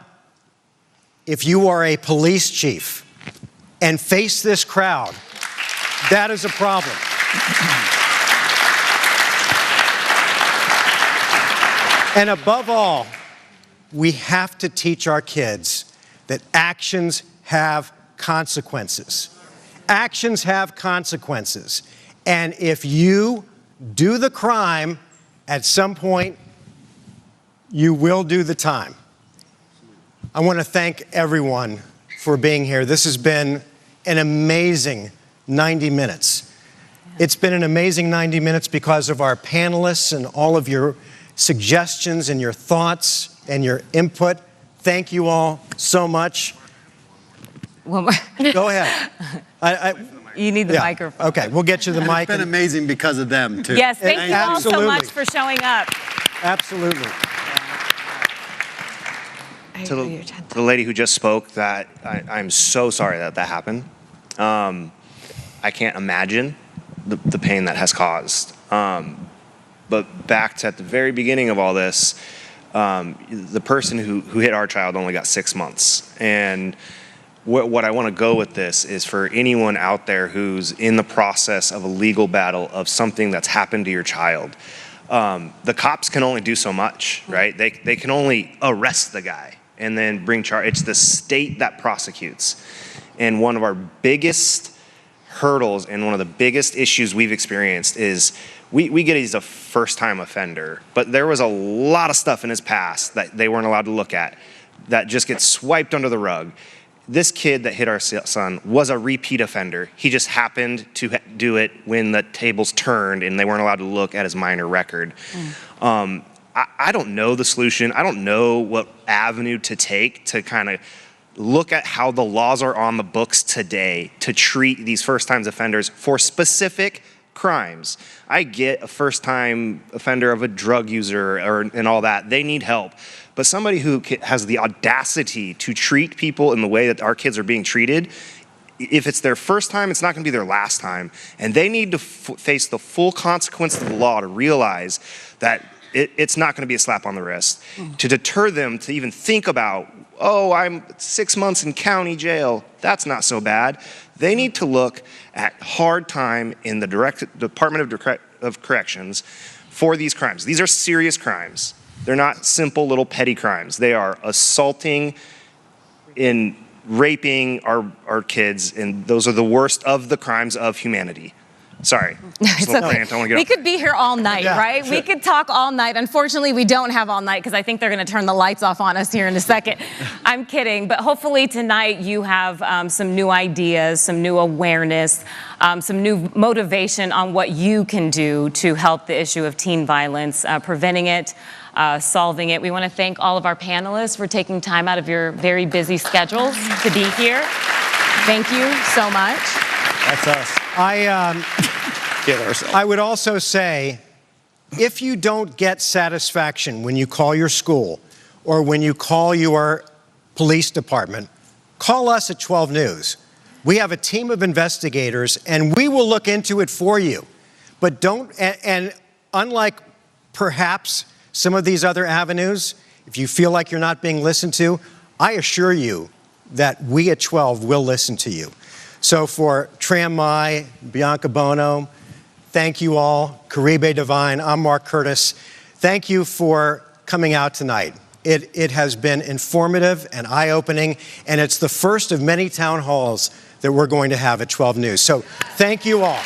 if you are a police chief and face this crowd, that is a problem. And above all, we have to teach our kids that actions have consequences. Actions have consequences. And if you do the crime, at some point, you will do the time. I want to thank everyone for being here. This has been an amazing 90 minutes. It's been an amazing 90 minutes because of our panelists and all of your suggestions and your thoughts and your input. Thank you all so much. Go ahead. You need the microphone. Okay, we'll get you the mic. It's been amazing because of them, too. Yes, thank you all so much for showing up. Absolutely. To the lady who just spoke, that I'm so sorry that happened. I can't imagine the pain that has caused. But back to at the very beginning of all this, the person who hit our child only got 6 months. And what I want to go with this is for anyone out there who's in the process of a legal battle of something that's happened to your child. The cops can only do so much, right? They can only arrest the guy and then bring charge. It's the state that prosecutes. And one of our biggest hurdles and one of the biggest issues we've experienced is we get he's a first-time offender, but there was a lot of stuff in his past that they weren't allowed to look at that just gets swiped under the rug. This kid that hit our son was a repeat offender. He just happened to do it when the tables turned and they weren't allowed to look at his minor record. I don't know the solution. I don't know what avenue to take to kind of look at how the laws are on the books today to treat these first-time offenders for specific crimes. I get a first-time offender of a drug user and all that. They need help. But somebody who has the audacity to treat people in the way that our kids are being treated, if it's their first time, it's not going to be their last time. And they need to face the full consequence of the law to realize that it's not going to be a slap on the wrist. To deter them to even think about, oh, I'm 6 months in county jail, that's not so bad. They need to look at hard time in the Department of Corrections for these crimes. These are serious crimes. They're not simple little petty crimes. They are assaulting and raping our kids, and those are the worst of the crimes of humanity. Sorry. It's okay. We could be here all night, right? Sure. We could talk all night. Unfortunately, we don't have all night because I think they're going to turn the lights off on us here in a second. I'm kidding. But hopefully tonight you have some new ideas, some new awareness, some new motivation on what you can do to help the issue of teen violence, preventing it, solving it. We want to thank all of our panelists for taking time out of your very busy schedules to be here. Thank you so much. That's us. I would also say, if you don't get satisfaction when you call your school or when you call your police department, call us at 12 News. We have a team of investigators, and we will look into it for you. But don't, and unlike perhaps some of these other avenues, if you feel like you're not being listened to, I assure you that we at 12 will listen to you. So for Tram Mai, Bianca Bono, thank you all. Caribe Divine, I'm Mark Curtis. Thank you for coming out tonight. It has been informative and eye-opening, and it's the first of many town halls that we're going to have at 12 News. So thank you all.